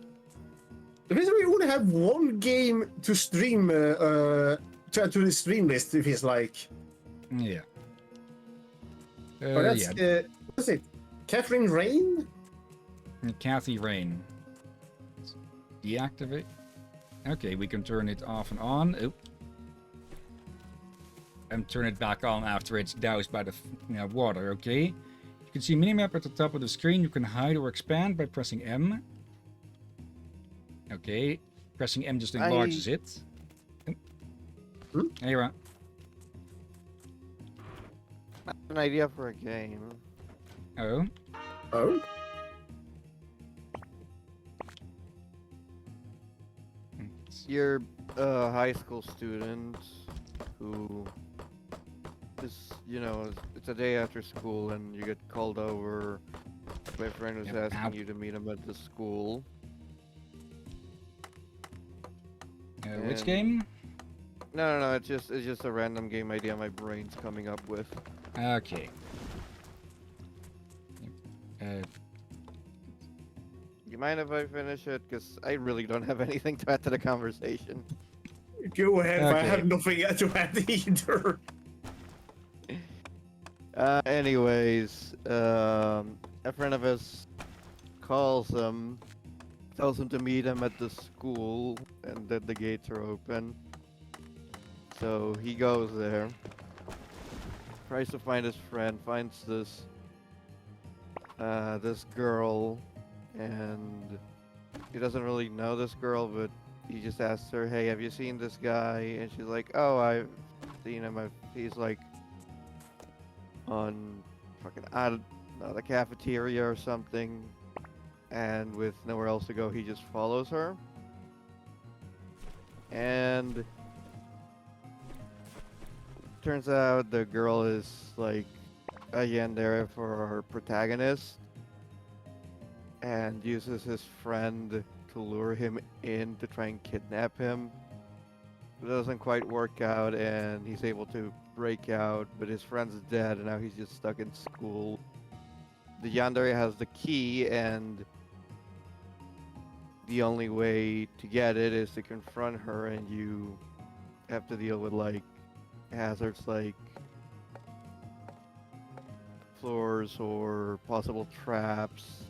The reason we only have one game to stream, to add to the stream list, it feels like. Yeah. But that's, what's it? Catherine Rain? Kathy Rain. Deactivate. Okay, we can turn it off and on. Oop. And turn it back on after it's doused by the water, okay? You can see minimap at the top of the screen. You can hide or expand by pressing M. Okay. Pressing M just enlarges it. There you are. An idea for a game. Oh. Oh? You're a high school student who is, it's a day after school and you get called over. My friend was asking you to meet him at the school. Which game? No, it's just a random game idea my brain's coming up with. Okay. You mind if I finish it? Because I really don't have anything to add to the conversation. Go ahead, I Okay. have nothing to add either. Anyways, a friend of his calls him, tells him to meet him at the school, and that the gates are open. So he goes there, tries to find his friend, finds this girl, and he doesn't really know this girl, but he just asks her, "Hey, have you seen this guy?" And she's like, "Oh, I've seen him. He's like on fucking out of the cafeteria or something." And with nowhere else to go, he just follows her. And turns out the girl is like again there for our protagonist, and uses his friend to lure him in to try and kidnap him. It doesn't quite work out, and he's able to break out, but his friend's dead, and now he's just stuck in school. The yandere has the key, and the only way to get it is to confront her, and you have to deal with like hazards like floors or possible traps,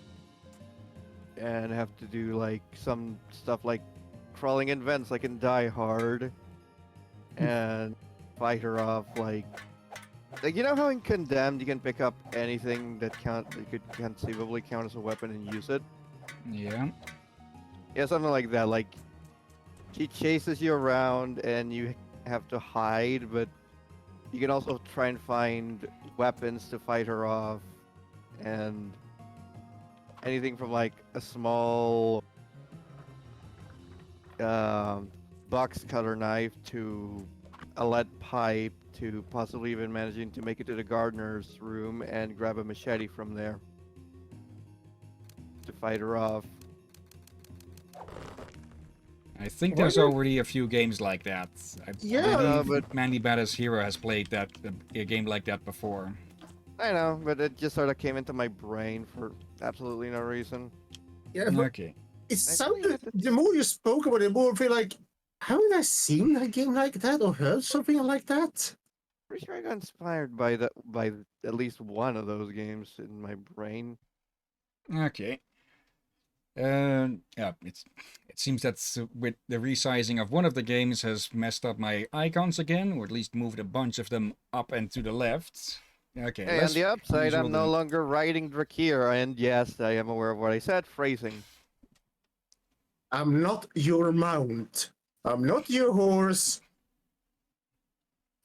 and have to do like some stuff like crawling in vents like in Die Hard, and fight her off like you know how in Condemned you can pick up anything that could conceivably count as a weapon and use it? Yeah. Yeah, something like that. Like, she chases you around and you have to hide, but you can also try and find weapons to fight her off, and anything from like a small box cutter knife to a lead pipe to possibly even managing to make it to the gardener's room and grab a machete from there to fight her off. I think there's already a few games like that. I believe but Manly Badass Hero has played that a game like that before. I know, but it just sort of came into my brain for absolutely no reason. Yeah, but Okay. it sounded, the more you spoke about it, the more I feel like, haven't I seen a game like that or heard something like that? Pretty sure I got inspired by at least one of those games in my brain. Okay. Yeah, it seems that with the resizing of one of the games has messed up my icons again, or at least moved a bunch of them up and to the left. Okay. Hey, on the upside, I'm no longer riding Drakir, and yes, I am aware of what I said. Phrasing. I'm not your mount. I'm not your horse.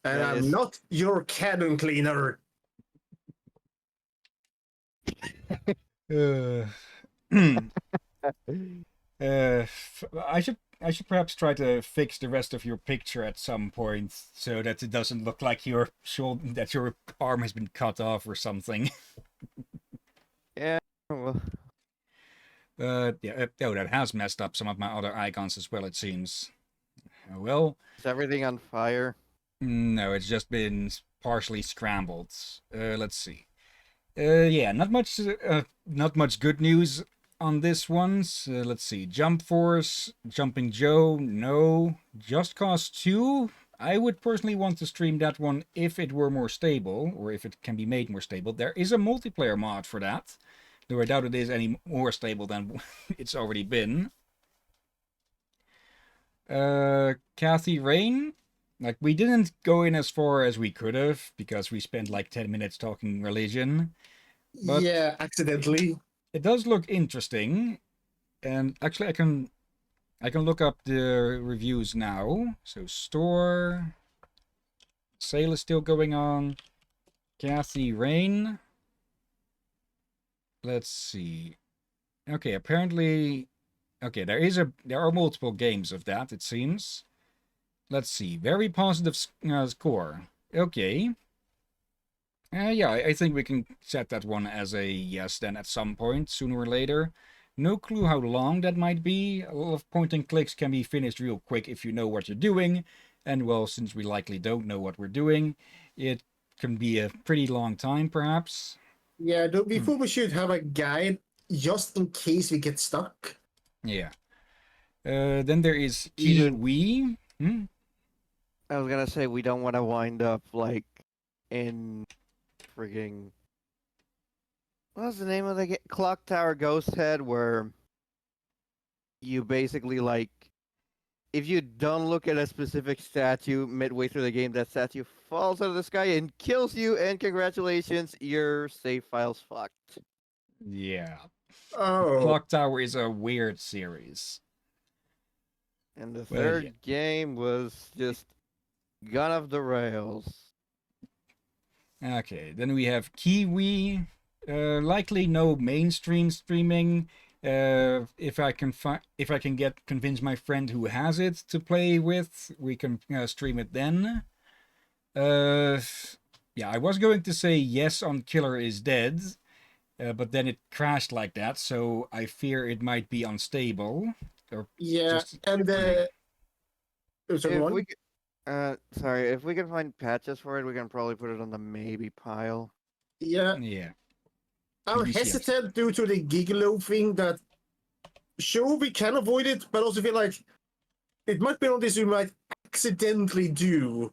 And I'm not your cannon cleaner. I should perhaps try to fix the rest of your picture at some point so that it doesn't look like your arm has been cut off or something. Yeah. Well. Yeah. Oh, that has messed up some of my other icons as well, it seems. Well. Is everything on fire? No, it's just been partially scrambled. Let's see. Yeah, not much good news on this one. Let's see. Jump Force, Jumping Joe, no. Just Cause 2, I would personally want to stream that one if it were more stable, or if it can be made more stable. There is a multiplayer mod for that, though I doubt it is any more stable than it's already been. Kathy Rain, like, we didn't go in as far as we could have, because we spent like 10 minutes talking religion. But yeah, accidentally. It does look interesting, and actually I can look up the reviews now. So store, sale is still going on. Kathy Rain. let's see. Okay, apparently, okay, there are multiple games of that, it seems. Let's see, very positive score. Okay. Yeah, I think we can set that one as a yes then at some point, sooner or later. No clue how long that might be. A lot of point and clicks can be finished real quick if you know what you're doing. And well, since we likely don't know what we're doing, it can be a pretty long time, perhaps. Yeah, we probably should have a guide just in case we get stuck. Yeah. Then there is Even- KeyWe. I was gonna say we don't want to wind up like in frigging. What's the name of the Clock Tower Ghost Head, where you basically like, if you don't look at a specific statue midway through the game, that statue falls out of the sky and kills you, and congratulations, your save file's fucked. Yeah. Oh. Clock Tower is a weird series. And the Well, third yeah. game was just gone off the rails. Okay, then we have KeyWe. Likely no mainstream streaming. If I can convince my friend who has it to play with, we can stream it then. Yeah, I was going to say yes on Killer is Dead, but then it crashed like that, so I fear it might be unstable. Or Yeah, and sorry, if we can find patches for it, we can probably put it on the maybe pile. Yeah. Yeah. I'm Maybe yes. hesitant due to the gigolo thing that sure we can avoid it, but also feel like it might be on this we might accidentally do.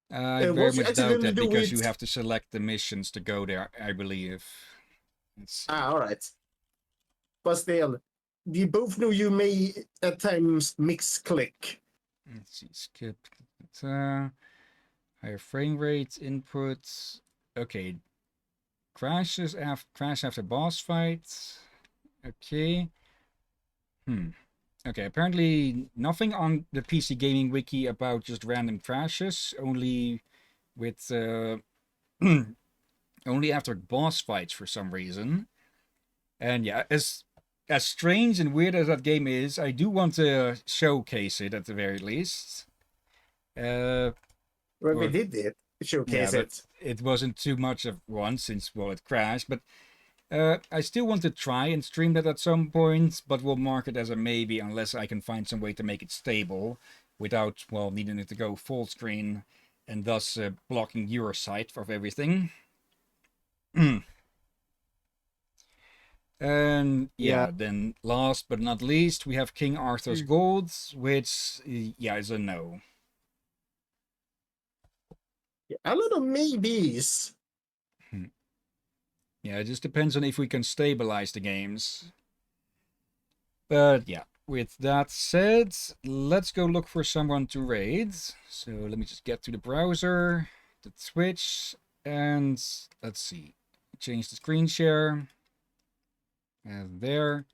I very once you much doubt accidentally that do because it- you have to select the missions to go there, I believe. alright. But still, we both know you may at times mix click. Let's see, skip. Higher frame rate, inputs. Okay. Crash after boss fight. Okay. Okay, apparently nothing on the PC Gaming Wiki about just random crashes, only with only after boss fights for some reason. And yeah, as strange and weird as that game is, I do want to showcase it at the very least. Well, we did it. Showcase yeah, it. but it wasn't too much of one since, well, it crashed. But I still want to try and stream that at some point, but we'll mark it as a maybe unless I can find some way to make it stable without, well, needing it to go full screen and thus blocking your sight of everything. And yeah, then last but not least, we have King Arthur's Gold, which, yeah, is a no. A lot of maybes. Yeah, it just depends on if we can stabilize the games. But yeah, with that said, let's go look for someone to raid. So let me just get to the browser, the Twitch, and let's see. Change the screen share. And there.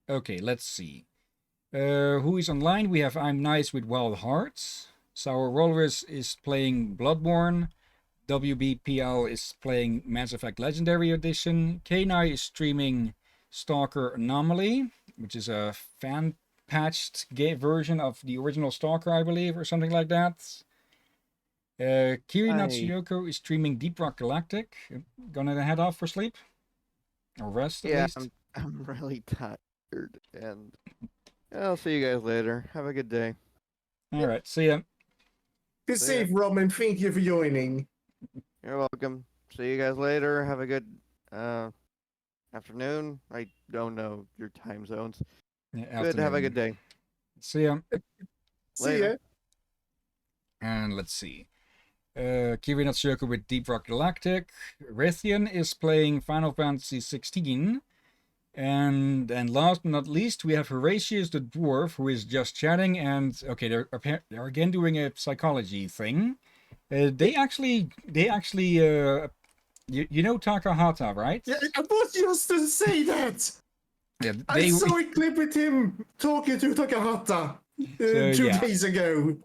Okay, let's see. Who is online? We have I'm Nice with Wild Hearts. Sour Walrus is playing Bloodborne. WBPL is playing Mass Effect Legendary Edition. Kenai is streaming Stalker Anomaly, which is a fan-patched version of the original Stalker, I believe, or something like that. Kiri Natsuyoko is streaming Deep Rock Galactic. Gonna head off for sleep? Or rest, at least? I'm really tired, and I'll see you guys later. Have a good day. Alright, see ya. Be safe, Roman. Thank you for joining. You're welcome. See you guys later. Have a good afternoon. I don't know your time zones. Yeah, Good. Have a afternoon. good day. See ya. See ya. And let's see. Kiri Natsuyoko with Deep Rock Galactic. Hillyan is playing Final Fantasy 16. And last but not least, we have Horatius the Dwarf, who is just chatting. And okay, they're again doing a psychology thing. They actually, you know Takahata, right? Yeah, I was just to say that. Yeah, I saw a clip with him talking to Takahata 2 yeah. days ago.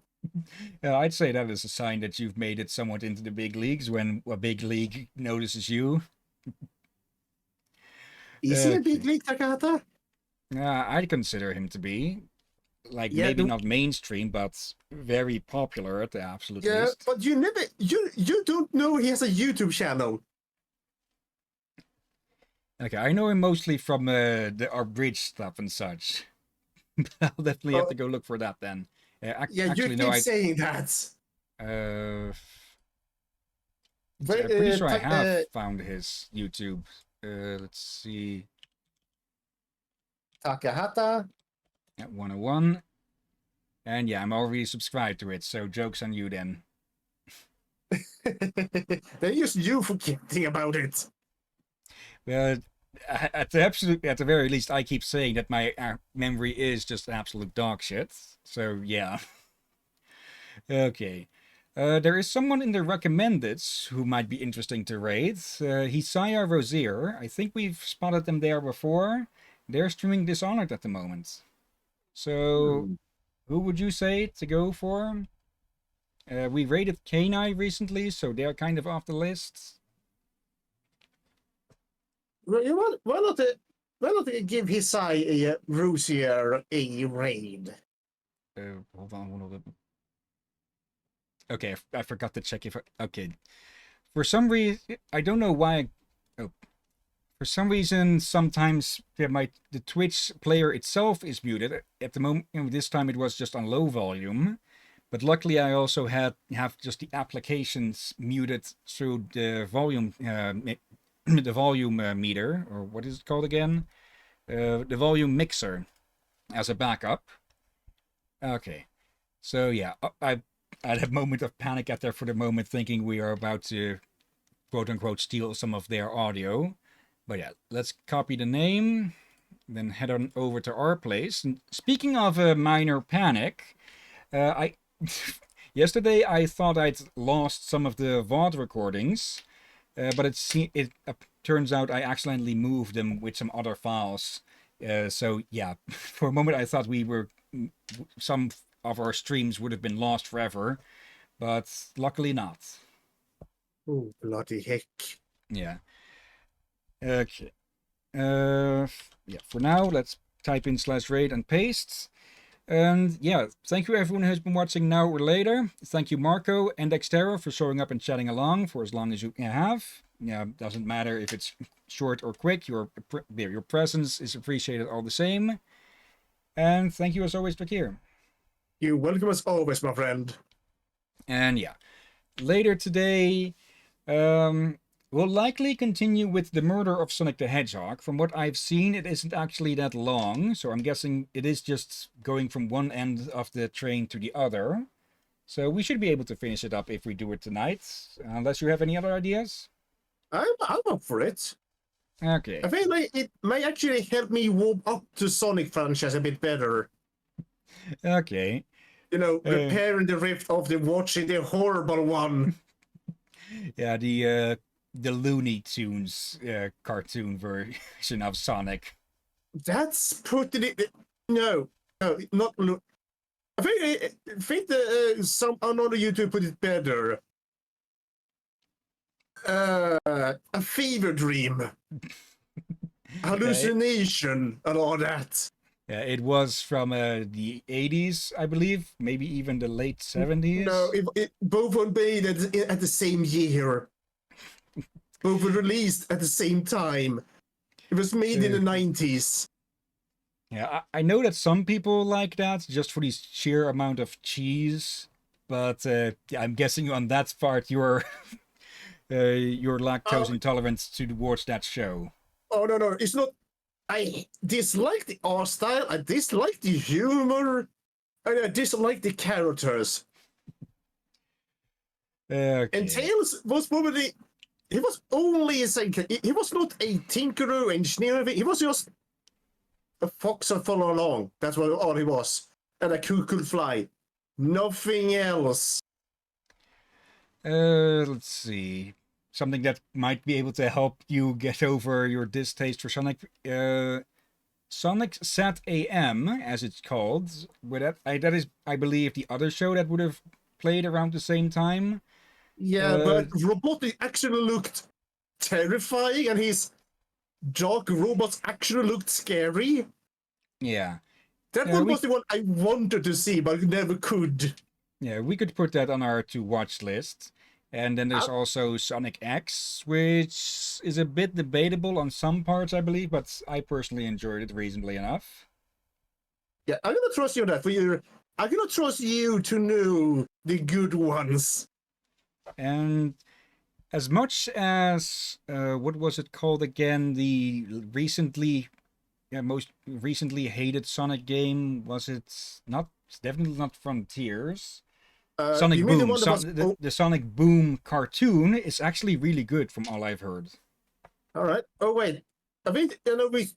I'd say that is a sign that you've made it somewhat into the big leagues when a big league notices you. Is he a big league Takahata? I'd consider him to be. Like, Yeah, maybe not mainstream, but very popular at the absolute Yeah, least. but you don't know he has a YouTube channel. Okay, I know him mostly from our bridge stuff and such. I'll definitely have to go look for that then. Yeah, actually, you no, keep saying that. I'm But, pretty sure I have found his YouTube. Let's see. Takahata. At 101. And yeah, I'm already subscribed to it, so joke's on you then. They're just you forgetting about it. Well, at the very least, I keep saying that my memory is just absolute dog shit. So yeah. Okay. There is someone in the recommendeds who might be interesting to raid. Hisaya Rosier. I think we've spotted them there before. They're streaming Dishonored at the moment. So, who would you say to go for? We raided KeyWe recently, so they're kind of off the list. Why not give Hisai Rosier a raid? Hold on. Okay, I forgot to check if... Okay. For some reason, I don't know why... For some reason, sometimes the Twitch player itself is muted. At the moment, this time it was just on low volume. But luckily, I also have just the applications muted through the volume the volume meter, or what is it called again? The volume mixer as a backup. Okay, so yeah, I had a moment of panic out there for the moment, thinking we are about to quote-unquote steal some of their audio. But yeah, let's copy the name, then head on over to our place. And speaking of a minor panic, yesterday I thought I'd lost some of the VOD recordings, but it turns out I accidentally moved them with some other files. So yeah, for a moment I thought some of our streams would have been lost forever, but luckily not. Oh, bloody heck. Yeah. Okay. Yeah, for now, let's type in /raid and paste. And yeah, thank you everyone who has been watching now or later. Thank you Marco and Dextera for showing up and chatting along for as long as you have. Yeah, doesn't matter if it's short or quick, your presence is appreciated all the same. And thank you as always, Bakir. You're welcome as always, my friend. And yeah, later today, we'll likely continue with the murder of Sonic the Hedgehog. From what I've seen, it isn't actually that long, so I'm guessing it is just going from one end of the train to the other. So we should be able to finish it up if we do it tonight, unless you have any other ideas? I'm up for it. Okay. I feel like it may actually help me warm up to Sonic franchise a bit better. Okay. You know, repairing the rift after watching the horrible one. Yeah, the Looney Tunes cartoon version of Sonic. That's putting it. No, not. I think some another YouTube put it better. A fever dream, hallucination, and all that. Yeah, it was from the 80s, I believe, maybe even the late 70s. No, it both were made at the same year. Both were released at the same time. It was made in the 90s. Yeah, I know that some people like that just for the sheer amount of cheese, but I'm guessing on that part you're lactose intolerant towards that show. Oh no, it's not. I dislike the art style. I dislike the humor, and I dislike the characters. Okay. And Tails was probably. He was only he was not a tinkerer, engineer. He was just a fox that follow along. That's what all he was. And a could fly. Nothing else. Let's see. Something that might be able to help you get over your distaste for Sonic. Sonic Sat AM, as it's called. That is, I believe, the other show that would have played around the same time. Yeah, but Robotic actually looked terrifying, and his dark robots actually looked scary. Yeah. That one was the one I wanted to see, but never could. Yeah, we could put that on our to-watch list. And then there's also Sonic X, which is a bit debatable on some parts, I believe, but I personally enjoyed it reasonably enough. Yeah, I'm gonna trust you on that. I'm gonna trust you to know the good ones. And as much as what was it called again? The most recently hated Sonic game, was it not? It's definitely not Frontiers. Sonic you mean the Boom. one that was- The Sonic Boom cartoon is actually really good, from all I've heard. All right. Oh wait, I think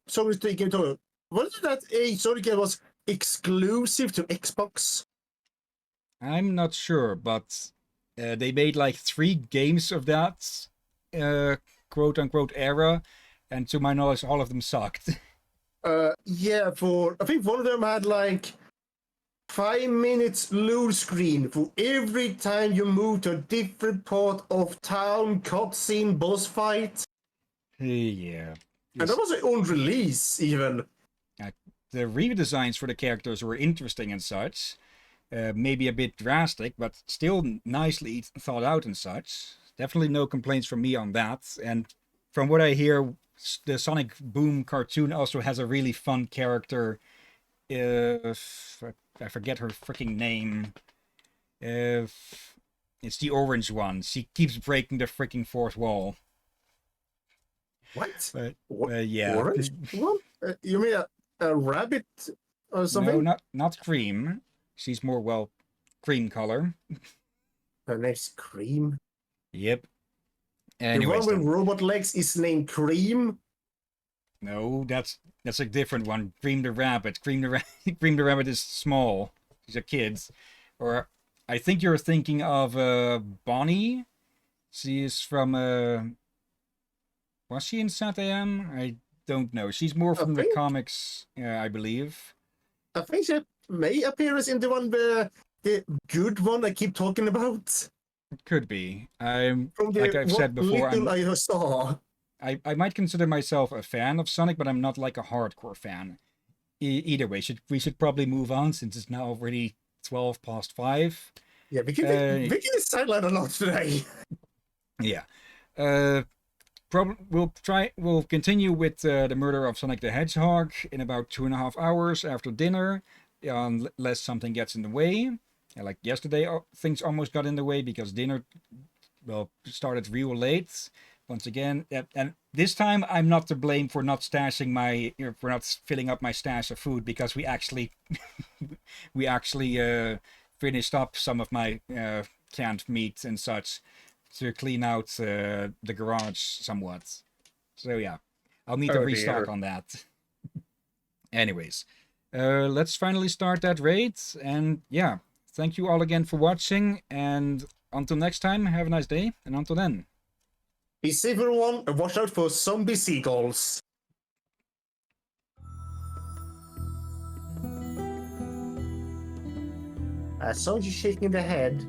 Sonic game total. Wasn't that a Sonic game was exclusive to Xbox? I'm not sure, but they made like 3 games of that quote unquote era, and to my knowledge, all of them sucked. Yeah, I think one of them had like 5 minutes load screen for every time you move to a different part of town, cutscene, boss fight. Yeah. And that was on release, even. The redesigns for the characters were interesting and such. Maybe a bit drastic, but still nicely thought out and such. Definitely no complaints from me on that. And from what I hear, the Sonic Boom cartoon also has a really fun character. I forget her freaking name. It's the orange one. She keeps breaking the freaking fourth wall. What? Yeah. Orange one? You mean a rabbit or something? No, not cream. She's more, cream color. Her name's Cream? Yep. Anyways, the one with robot legs is named Cream? No, that's a different one. Cream the Rabbit. Cream the Rabbit is small. She's a kid. Or I think you're thinking of Bonnie. She is from was she in Sat AM? I don't know. She's more from the comics, I believe. I think she may appear as in the one the good one I keep talking about. It could be. Like I've what said before, little I saw. I might consider myself a fan of Sonic, but I'm not like a hardcore fan. Either way, we should probably move on since it's now already 5:12. Yeah, we can sideline a lot today. Yeah. We'll continue with the murder of Sonic the Hedgehog in about 2.5 hours after dinner, unless something gets in the way. Like yesterday, things almost got in the way because dinner, started real late. Once again, and this time I'm not to blame for not for not filling up my stash of food, because we actually finished up some of my canned meat and such to clean out the garage somewhat. So yeah, I'll need to restock on that. Anyways, let's finally start that raid, and yeah, thank you all again for watching, and until next time, have a nice day, and until then. Be safe, everyone, and watch out for zombie seagulls. I saw you shaking the head.